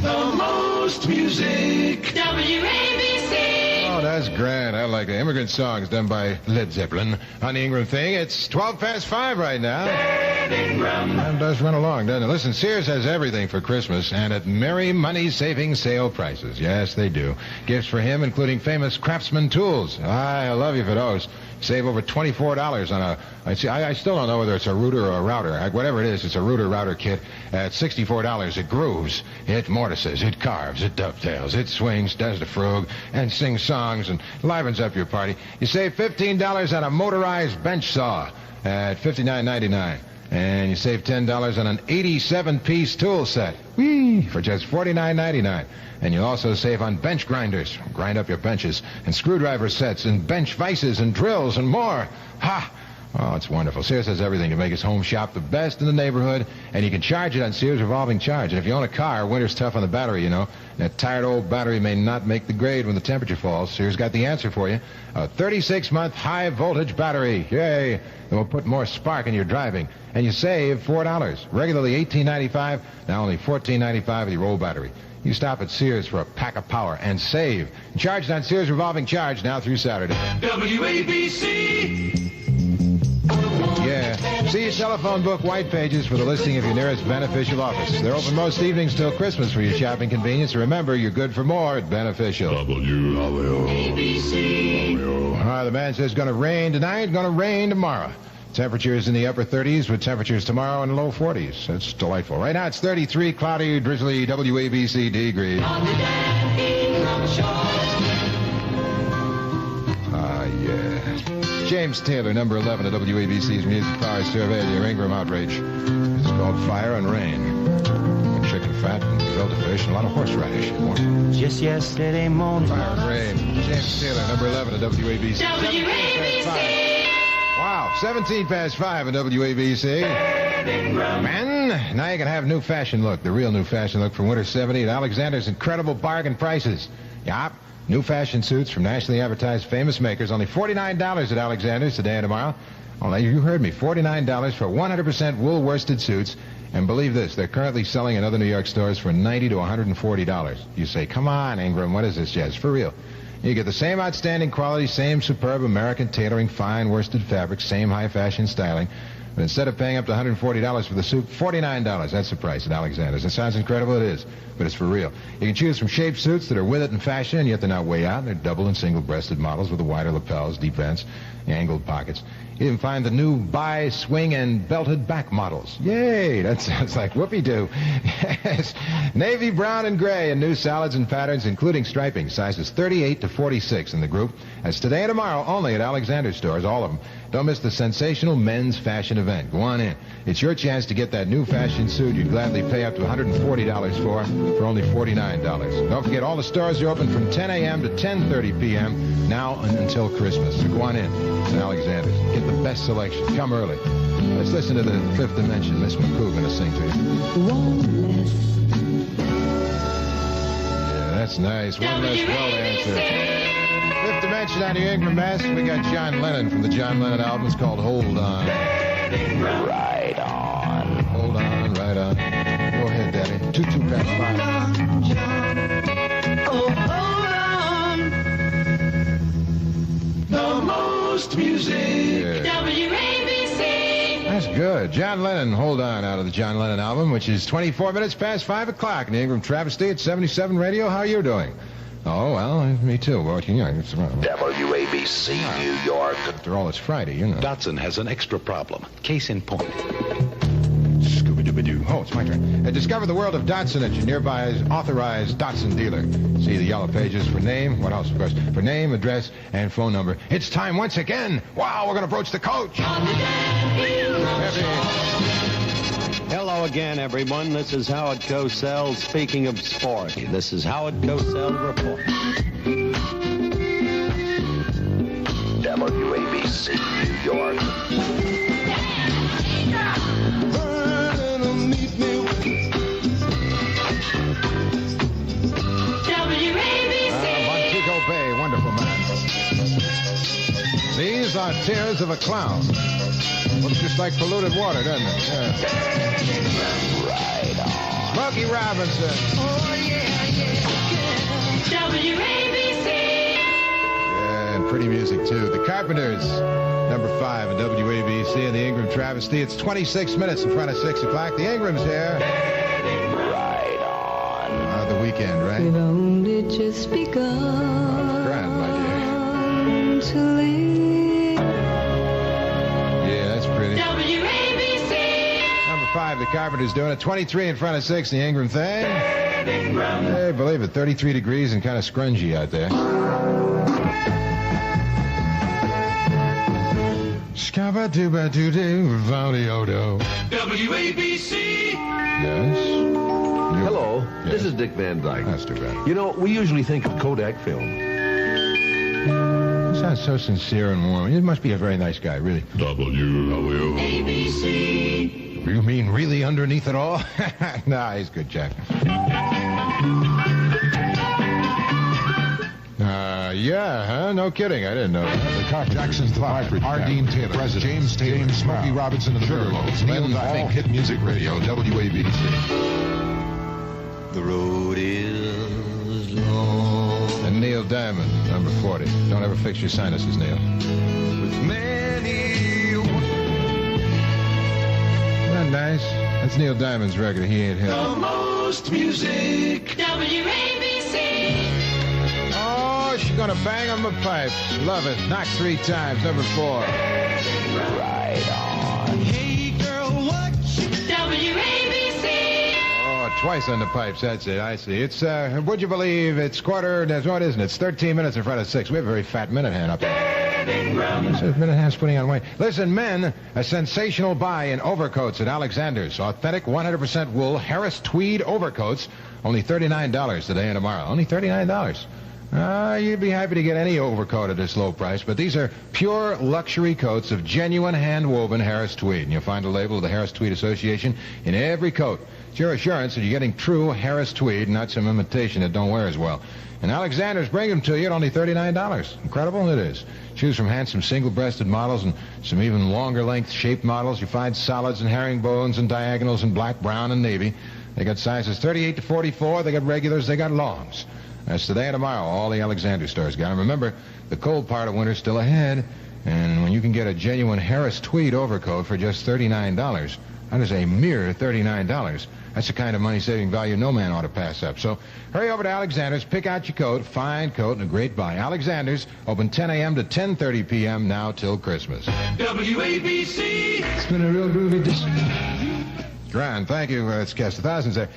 The most music. WABC. Oh, that's grand. I like it. Immigrant Songs done by Led Zeppelin on the Ingram thing. It's 12 past 5 right now. Time does run along, doesn't it? Listen, Sears has everything for Christmas and at merry money-saving sale prices. Yes, they do. Gifts for him, including famous Craftsman tools. I love you for those. Save over $24 on a... I still don't know whether it's a router or a router. Whatever it is, it's a router kit at $64. It grooves, it mortises, it carves, it dovetails, it swings, does the frug, and sings songs and livens up your party. You save $15 on a motorized bench saw at $59.99. And you save $10 on an 87-piece tool set. Whee! For just $49.99. And you'll also save on bench grinders. Grind up your benches. And screwdriver sets and bench vices and drills and more. Ha! Oh, it's wonderful. Sears has everything to make his home shop the best in the neighborhood. And you can charge it on Sears revolving charge. And if you own a car, winter's tough on the battery, you know. That tired old battery may not make the grade when the temperature falls. Sears got the answer for you. A 36-month high-voltage battery. Yay! That will put more spark in your driving. And you save $4. Regularly $18.95. Now only $14.95 with your old battery. You stop at Sears for a pack of power and save. Charged on Sears revolving charge now through Saturday. WABC. Yeah. See your telephone book white pages for the listing of your nearest Beneficial office. They're open most evenings till Christmas for your shopping convenience. Remember, you're good for more at Beneficial. WABC. The man says going to rain tonight, going to rain tomorrow. Temperatures in the upper 30s with temperatures tomorrow in the low 40s. That's delightful. Right now it's 33, cloudy, drizzly, WABC degrees. On the Dan Ingram Show. Yeah. James Taylor, number 11 of WABC's Music Power Survey, your Ingram outrage. This is called Fire and Rain. Chicken fat and filter fish and a lot of horseradish. Just yesterday morning. Fire and Rain. James Taylor, number 11 of WABC. WABC. Wow, 17 past 5 in WABC. Men, now you can have new fashion look, the real new fashion look from Winter 70 at Alexander's incredible bargain prices. Yup, new fashion suits from nationally advertised famous makers, only $49 at Alexander's today and tomorrow. Oh, you heard me, $49 for 100% wool worsted suits. And believe this, they're currently selling in other New York stores for $90 to $140. You say, come on, Ingram, what is this, Jazz? For real. You get the same outstanding quality, same superb American tailoring, fine worsted fabrics, same high fashion styling. But instead of paying up to $140 for the suit, $49. That's the price at Alexander's. It sounds incredible, it is, but it's for real. You can choose from shaped suits that are with it in fashion, and yet they're not way out. They're double and single-breasted models with the wider lapels, deep vents, angled pockets. You even find the new buy, swing, and belted back models. Yay! That sounds like whoopee-doo. Yes. Navy, brown, and gray, and new solids and patterns, including striping, sizes 38 to 46 in the group. That's today and tomorrow only at Alexander's stores, all of them. Don't miss the sensational men's fashion event. Go on in. It's your chance to get that new fashion suit you'd gladly pay up to $140 for only $49. Don't forget, all the stores are open from 10 a.m. to 10:30 p.m. now until Christmas. So go on in to Alexander's. Get the best selection. Come early. Let's listen to the Fifth Dimension. Miss McCoo going to sing to you. Yeah, that's nice. One less well answer. Fifth Dimension on the Ingram Mass. We got John Lennon from the John Lennon album. It's called Hold On. Right on. Hold on, right on. Go ahead, Daddy. 2 past 5. Oh, hold on. The most music. Yeah. WABC. That's good. John Lennon, Hold On, out of the John Lennon album, which is 24 minutes past 5 o'clock. In the Ingram Travesty at 77 Radio. How are you doing? Oh, well, me too. WABC, New York. After all, it's Friday, you know. Datsun has an extra problem. Case in point. Scooby-Dooby-Doo. Oh, it's my turn. Discover the world of Datsun at your nearby authorized Datsun dealer. See the yellow pages for name. What else, of course? For name, address, and phone number. It's time once again. Wow, we're going to broach the coach. Hello again, everyone. This is Howard Cosell speaking of sport. This is Howard Cosell Report. WABC, New York. Montego Bay, wonderful man. These are tears of a clown. Looks just like polluted water, doesn't it? Yeah. Right on. Smokey Robinson. Oh, yeah. WABC. Yeah, and pretty music, too. The Carpenters, number 5 in WABC in the Ingram Travesty. It's 26 minutes in front of 6 o'clock. The Ingram's here. Right on. The weekend, right? We've only just begun. Grand, my dear. To live. Yeah, that's pretty. WABC. Number 5, the Carpenters doing it. 23 in front of 6, the Ingram thing. Hey, believe it, 33 degrees and kind of scrungy out there. Scabba-dooba-doo-doo, Vaudiodo. WABC. Yes? Hello, this is Dick Van Dyke. That's too bad. You know, we usually think of Kodak film. You sound so sincere and warm. You must be a very nice guy, really. WABC. You mean really underneath it all? Nah, he's good, Jack. Yeah, huh? No kidding. I didn't know that. The Cock Jackson's Live, R. Dean Taylor, President James Taylor, Smokey Robinson and the Sugarloaves, Neil Diamond, Hit Music Radio, WABC. The road is long. And Neil Diamond, number 40. Don't ever fix your sinuses, Neil. With many. Isn't that nice? That's Neil Diamond's record. He ain't here. The most music. WABC. Oh, she's gonna bang on my pipes. Love it. Knock 3 times. Number 4. Right on. Hey, girl, what you... WABC. Oh, twice on the pipes. That's it. I see. It's, would you believe it's quarter... What isn't it? It's 13 minutes in front of 6. We have a very fat minute hand up there. So minute and a half's putting on weight. Listen, men, a sensational buy in overcoats at Alexander's. Authentic 100% wool Harris tweed overcoats. Only $39 today and tomorrow. Only $39. You'd be happy to get any overcoat at this low price, but these are pure luxury coats of genuine hand-woven Harris tweed. And you'll find a label of the Harris Tweed Association in every coat. It's your assurance that you're getting true Harris tweed, not some imitation that don't wear as well. And Alexander's bring them to you at only $39. Incredible? It is. Choose from handsome single-breasted models and some even longer-length shaped models. You find solids and herringbones and diagonals in black, brown, and navy. They got sizes 38 to 44. They got regulars. They got longs. That's today and tomorrow. All the Alexander stores got them. Remember, the cold part of winter's still ahead. And when you can get a genuine Harris tweed overcoat for just $39, that is a mere $39. That's the kind of money-saving value no man ought to pass up. So hurry over to Alexander's, pick out your coat, fine coat, and a great buy. Alexander's, open 10 a.m. to 10:30 p.m. now till Christmas. WABC. It's been a real groovy day. Grand, thank you. It's Guest 1000s there.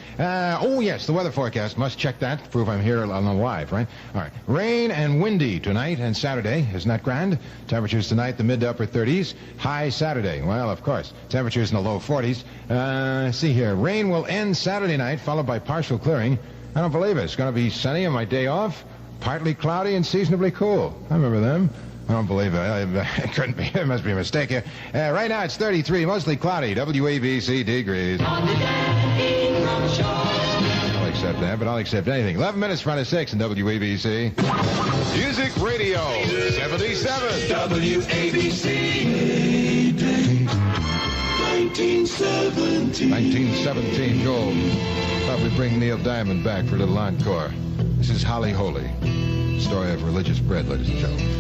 Oh, yes, the weather forecast. Must check that to prove I'm here on the live, right? All right. Rain and windy tonight and Saturday. Isn't that grand? Temperatures tonight, the mid to upper 30s. High Saturday. Well, of course. Temperatures in the low 40s. See here. Rain will end Saturday night, followed by partial clearing. I don't believe it. It's going to be sunny on my day off. Partly cloudy and seasonably cool. I remember them. I don't believe it. It couldn't be. It must be a mistake here. Right now it's 33, mostly cloudy. WABC degrees. On the Dan Ingram Show. I'll accept that, but I'll accept anything. 11 minutes front of 6 in WABC. Music Radio 77. WABC. 1917. 1917 gold. Thought we'd bring Neil Diamond back for a little encore. This is Holly Holy. Story of religious bread, ladies and gentlemen.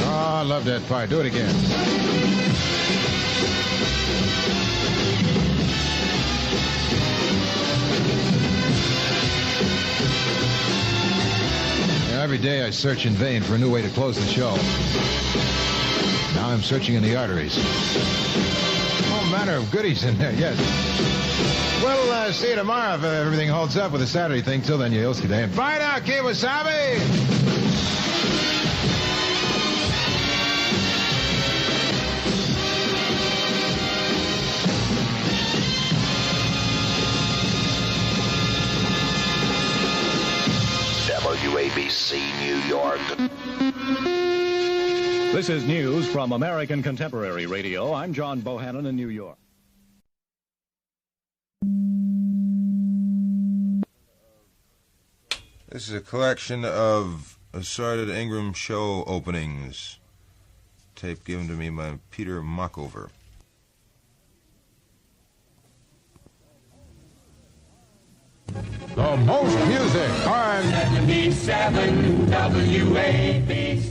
Oh, I love that part. Do it again. Every day I search in vain for a new way to close the show. Now I'm searching in the arteries. All manner of goodies in there, yes. We'll see you tomorrow if everything holds up with the Saturday thing. Till then, you'll see that. Bye now, Kiwasabi! WABC New York. This is news from American Contemporary Radio. I'm John Bohannon in New York. This is a collection of assorted Ingram show openings. Tape given to me by Peter Mockover. The most music on 77 WABC.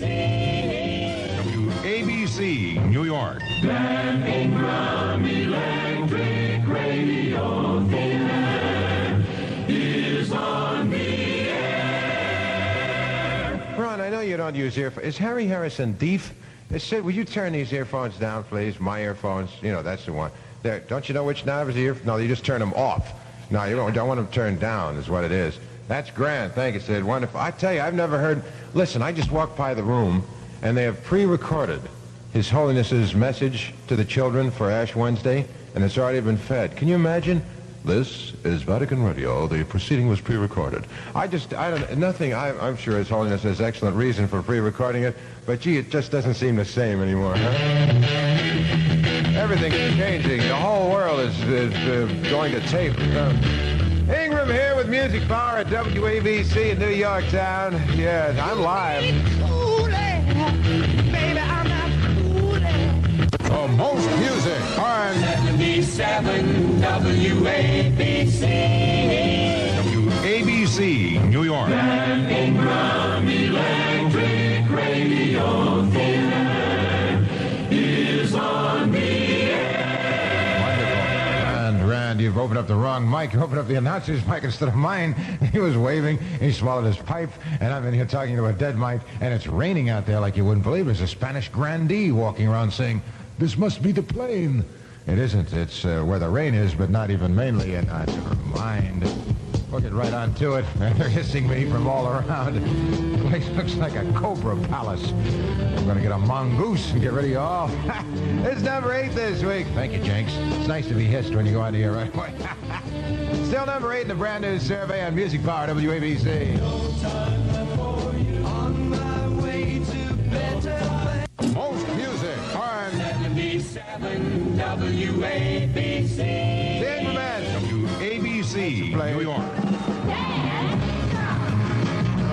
WABC, New York. Dan Ingram Electric Radio Theater is on the air. Ron, I know you don't use earphones. Is Harry Harrison deaf? Sid, would you turn these earphones down, please? My earphones. You know, that's the one. There, don't you know which knob is the earphone? No, you just turn them off. No, you don't want them turned down is what it is. That's grand. Thank you, Sid. Wonderful. I tell you, I've never heard... Listen, I just walked by the room, and they have pre-recorded His Holiness's message to the children for Ash Wednesday, and it's already been fed. Can you imagine? This is Vatican Radio. The proceeding was pre-recorded. I'm sure His Holiness has excellent reason for pre-recording it, but gee, it just doesn't seem the same anymore, huh? Everything's changing. The whole world is going to tape. Ingram here with Music Power at WABC in New York Town. Yes, I'm live. The most music on 77 WABC. WABC, New York. Dan Ingram Electric Radio Theater is on the air. Wonderful. Rand, you've opened up the wrong mic. You opened up the announcer's mic instead of mine. He was waving. He swallowed his pipe, and I'm in here talking to a dead mic, and it's raining out there like you wouldn't believe. There's a Spanish grandee walking around saying, "This must be the plane." It isn't. It's where the rain is, but not even mainly. And never mind. We'll get right on to it. They're hissing me from all around. The place looks like a cobra palace. I'm going to get a mongoose and get rid of you all. It's number 8 this week. Thank you, Jenks. It's nice to be hissed when you go out of here right away. Still number 8 in the brand new survey on Music Power WABC. Most music on 77 WABC. WABC, New York.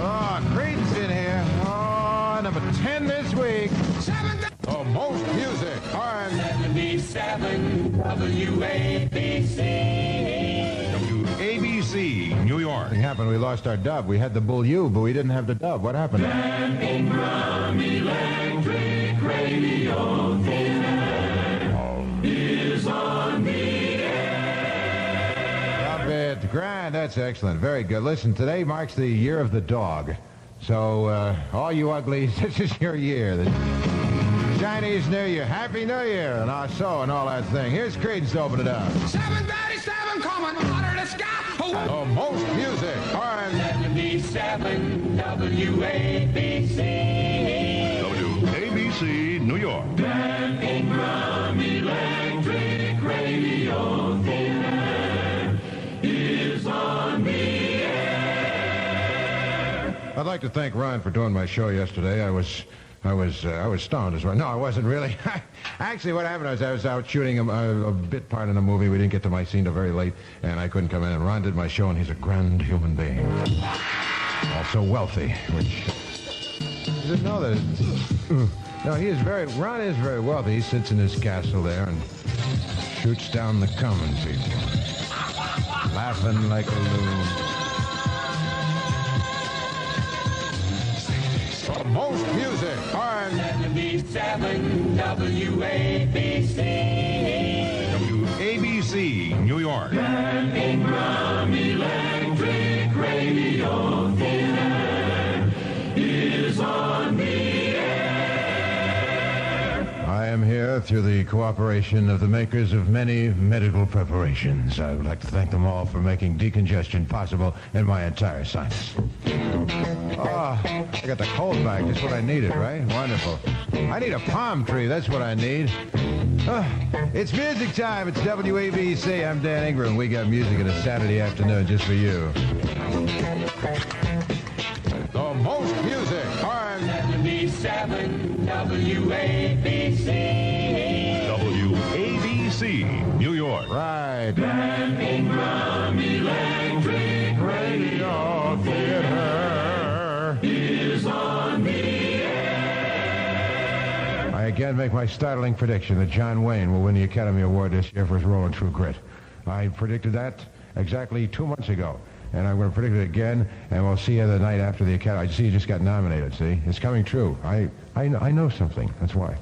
Oh, Creed's in here. Oh, number 10 this week. The most music on 77 WABC. WABC, WABC, New York. Something happened. We lost our dub. We had the Bull U, but we didn't have the dub. What happened? Ingram Electric Radio Theater is on the air. Love it. Grand. That's excellent. Very good. Listen, today marks the year of the dog. So, all you uglies, this is your year. The Chinese New Year. Happy New Year. And so and all that thing. Here's Creedence to open it up. 737 coming out of the sky. Oh, most music. R&B. 77 WABC. WABC, New York. Van Ingram Electric Radio Theater is on the air. I'd like to thank Ron for doing my show yesterday. I was stoned as well. No, I wasn't really. Actually, what happened was I was out shooting a bit part in a movie. We didn't get to my scene till very late, and I couldn't come in. And Ron did my show, and he's a grand human being. Also wealthy, which... You didn't know that. No, Ron is very wealthy. He sits in his castle there and shoots down the common people. Laughing like a loon. For most music, R&B. 77 WABC. WABC, New York. Van Ingram Electric Radio Theater is on the air. I am here through the cooperation of the makers of many medical preparations. I would like to thank them all for making decongestion possible in my entire sinus. Oh, I got the cold back, just what I needed, right? Wonderful. I need a palm tree, that's what I need. It's music time, it's WABC. I'm Dan Ingram. We got music on a Saturday afternoon just for you. The most music, R&B. 77 WABC. WABC, New York. Right. Van Ingram Electric Radio Theater is on the air. I again make my startling prediction that John Wayne will win the Academy Award this year for his role in True Grit. I predicted that exactly 2 months ago. And I'm going to predict it again, and we'll see you the night after the Academy. I see you just got nominated, see? It's coming true. I know something. That's why.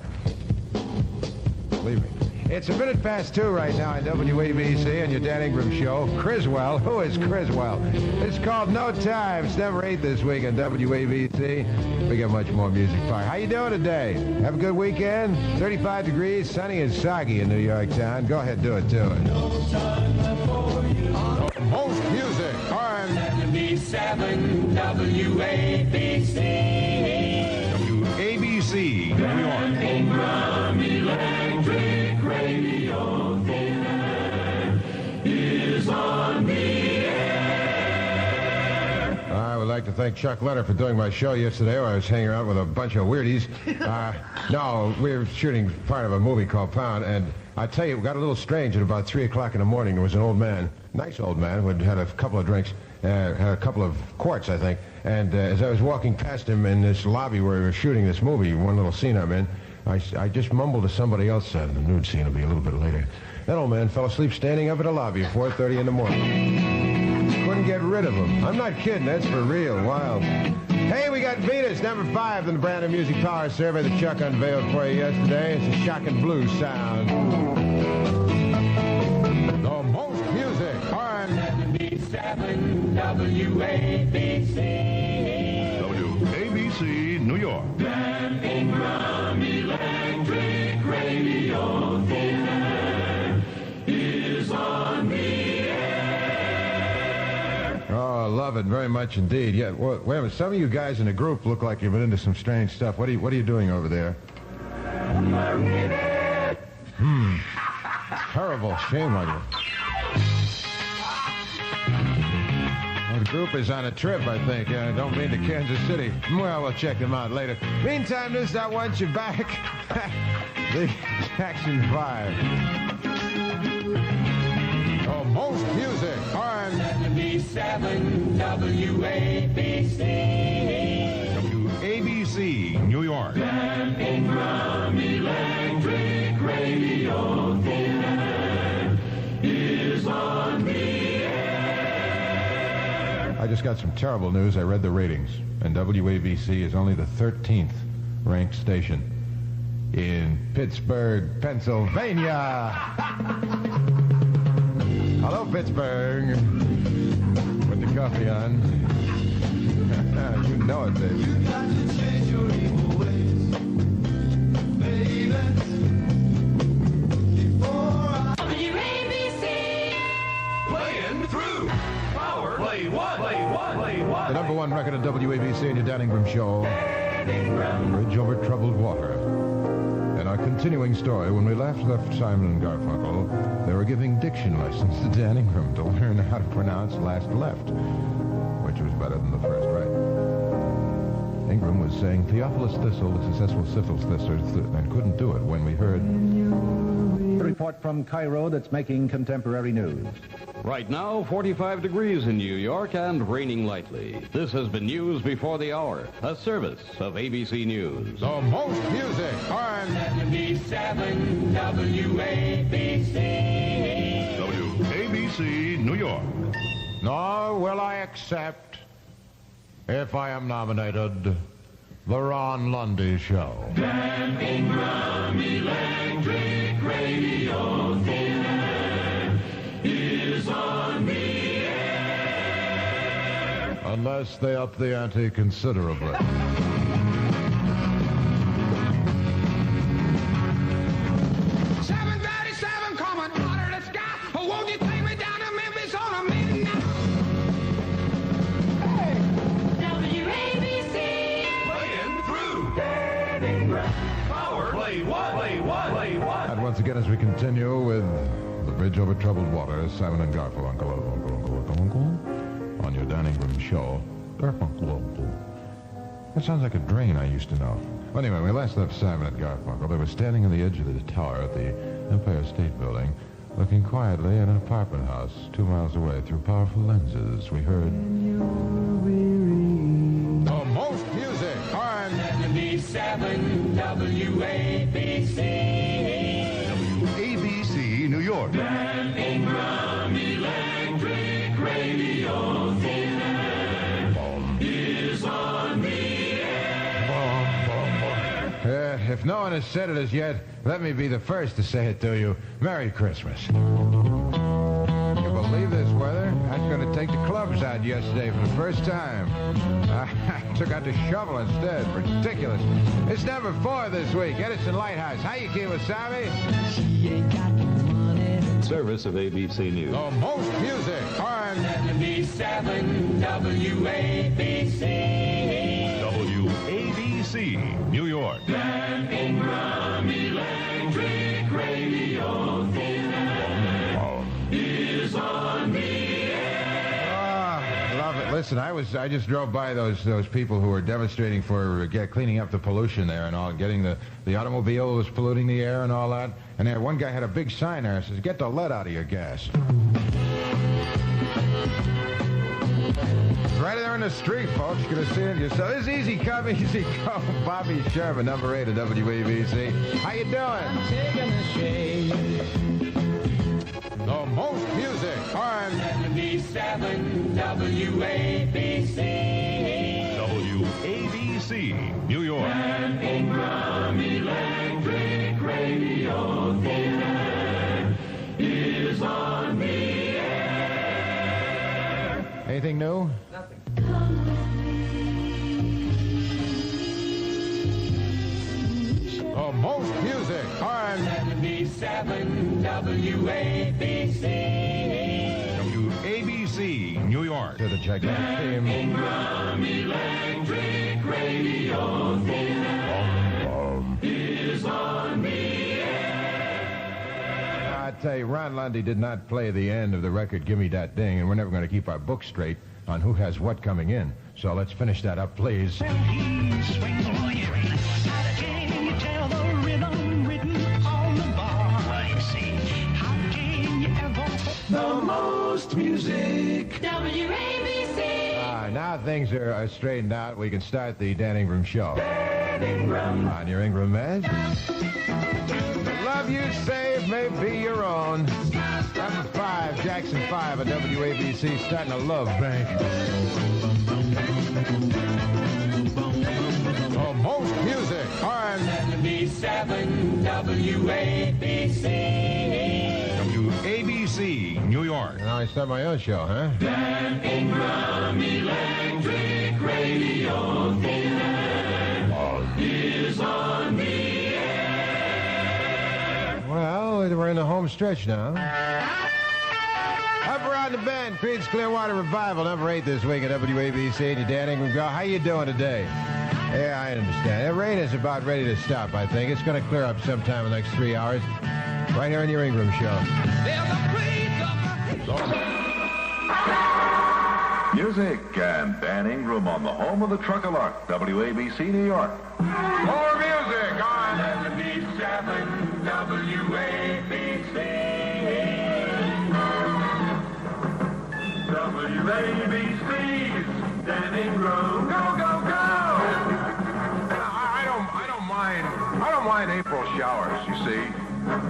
Believe me. It's 2:01 right now on WABC and your Dan Ingram show. Criswell. Who is Criswell? It's called No Time. It's number 8 this week on WABC. We got much more music for you. How you doing today? Have a good weekend? 35 degrees, sunny and soggy in New York town. Go ahead, do it to it. No time for you. Most music. R&B. 77 WABC. WABC, New York. Ingram Electric Radio Theater is on the air. I would like to thank Chuck Leonard for doing my show yesterday. I was hanging around with a bunch of weirdies. No, we were shooting part of a movie called Pound, and I tell you, it got a little strange at about 3 o'clock in the morning. There was an old man, nice old man, who had had a couple of drinks, had a couple of quarts, I think, and as I was walking past him in this lobby where we were shooting this movie, one little scene I'm in, I just mumbled to somebody else, the nude scene will be a little bit later. That old man fell asleep standing up in the lobby at 4:30 in the morning. Couldn't get rid of him. I'm not kidding, that's for real, wild. Hey, we got Venus, number 5 in the brand new music power survey that Chuck unveiled for you yesterday. It's a shocking blues sound. The most music, R&B. 77 WABC. WABC, New York. Van Ingram Electric Radio Theater is on the air. Oh, I love it very much indeed. Yeah, well, wait a minute. Some of you guys in the group look like you've been into some strange stuff. What are you doing over there? Terrible. Shame on you. Well, the group is on a trip, I think. Don't mean to Kansas City. Well, we'll check them out later. Meantime, this I Want You Back. The Jackson 5. Oh, most music. R&B. 77 WABC. WABC, New York. Van Ingram Electric Radio Theater is on the air. I just got some terrible news. I read the ratings, and WABC is only the 13th ranked station in Pittsburgh, Pennsylvania. Hello, Pittsburgh. With the coffee on. You know it, baby. You got to change your evil ways, baby. WABC. Playing through. Power. Play one. Play one. Play one. The number one record at WABC and your Dan Ingram Show. Bridge Over Troubled Water. In our continuing story, when we left Simon and Garfunkel, they were giving diction lessons to Dan Ingram to learn how to pronounce last left, which was better than the first right. Ingram was saying Theophilus Thistle, the successful syphilis thistle, and couldn't do it when we heard... A report from Cairo that's making contemporary news. Right now, 45 degrees in New York and raining lightly. This has been News Before the Hour, a service of ABC News. The most music on 77 WABC. WABC, New York. Nor will I accept, if I am nominated, the Ron Lundy Show. Dan Ingram Electric Radio Theater is on the air. Unless they up the ante considerably. 737 coming out of the sky. Oh, won't you take me down to Memphis on a midnight? WABC. Playing through. Dan Ingram. Power. Play one. Play one. Play one. And once again, as we continue with the Bridge Over Troubled Water, Simon and Garfunkel, Uncle, on your Dan Ingram Show. Garfunkel. That sounds like a drain I used to know. Well, anyway, we last left Simon and Garfunkel. They were standing on the edge of the tower at the Empire State Building, looking quietly at an apartment house 2 miles away through powerful lenses. We heard... The most music on 77 WABC. WABC, New York. Dan Ingram Electric Radio Theater is on the air. If no one has said it as yet, let me be the first to say it to you. Merry Christmas. Can you believe this weather? I was going to take the clubs out yesterday for the first time. I took out the shovel instead. Ridiculous. It's number 4 this week. Edison Lighthouse. How you, Kiwasabi? She ain't got no money. Service of ABC News. The most music on 77 WABC. WABC, New York. Dan Ingram Electric Radio Theater is on the air. Ah, love it. Listen, I just drove by those people who were demonstrating for cleaning up the pollution there and all, getting the automobile was polluting the air and all that. And there, one guy had a big sign there that says, "Get the lead out of your gas." Right there in the street, folks. You could have seen it yourself. It's easy come, easy go. Bobby Sherman, number 8 at WABC. How you doing? Taking a shade. The most music on 77 WABC. WABC, New York. Dan Ingram Electric Radio Theater is on the air. Anything new? Nothing. The most music on 77 WABC. WABC, New York. To the gigantic Dan team. Ingram Electric Radio Theater is on the air. I tell you, Ron Lundy did not play the end of the record, Give Me That Ding, and we're never going to keep our book straight on who has what coming in. So let's finish that up, please. The most music. WABC. Now things are straightened out. We can start the Dan Ingram Show. Dan Ingram. On your Ingram meds. The love you save may be your own. Number 5, Jack 6 and 5 at WABC, starting a love bank. Oh, most music on 77 WABC. WABC, New York. Now I start my own show, huh? Dan Ingram Electric Radio is on the air. Well, we're in the home stretch now. Up around the bend, Creed's Clearwater Revival, number 8 this week at WABC. And your Dan Ingram girl, how you doing today? Yeah, I understand. The rain is about ready to stop, I think. It's going to clear up sometime in the next 3 hours. Right here on your Ingram show. Music and Dan Ingram on the home of the Truck-a-Lot, WABC, New York. More music on 77 WABC. WABC, Dan Ingram, go, go, go! I don't mind April showers, you see,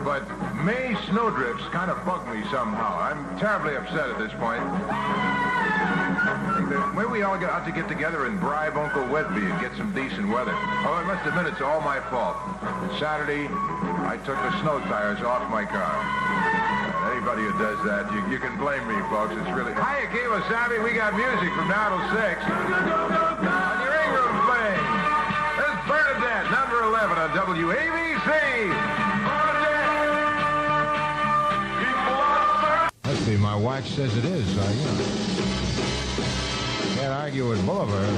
but May snowdrifts kind of bug me somehow. I'm terribly upset at this point. Maybe we all got to get together and bribe Uncle Wedby and get some decent weather. Oh, I must admit it's all my fault. Saturday, I took the snow tires off my car. And anybody who does that, you can blame me, folks. It's really... Hiya, Kemosabe. We got music from now till 6. On your Ingram thing. This is Bernadette, number 11 on WABC. Let's see, my watch says it is, so, you know. Can't argue with Boulevard.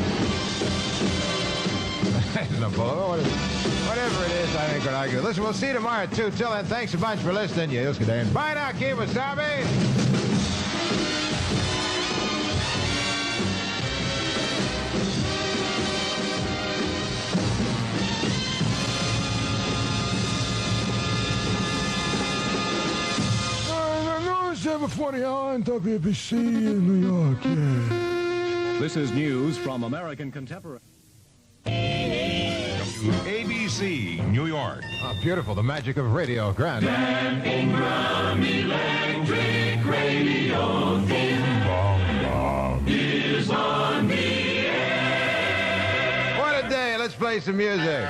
No, Boulevard. Whatever it is, I ain't gonna argue. Listen, we'll see you tomorrow, too. Till then, thanks a bunch for listening. Yeah, good day. Bye now, Kemosabe. No, 7:40 on WABC in New York, yeah. This is news from American Contemporary. WABC, New York. Oh, beautiful. The magic of radio. Grand. Dan Ingram Electric Radio is on the air. What a day. Let's play some music.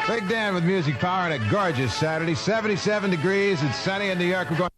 Big Dan with music power on a gorgeous Saturday. 77 degrees. It's sunny in New York. We're going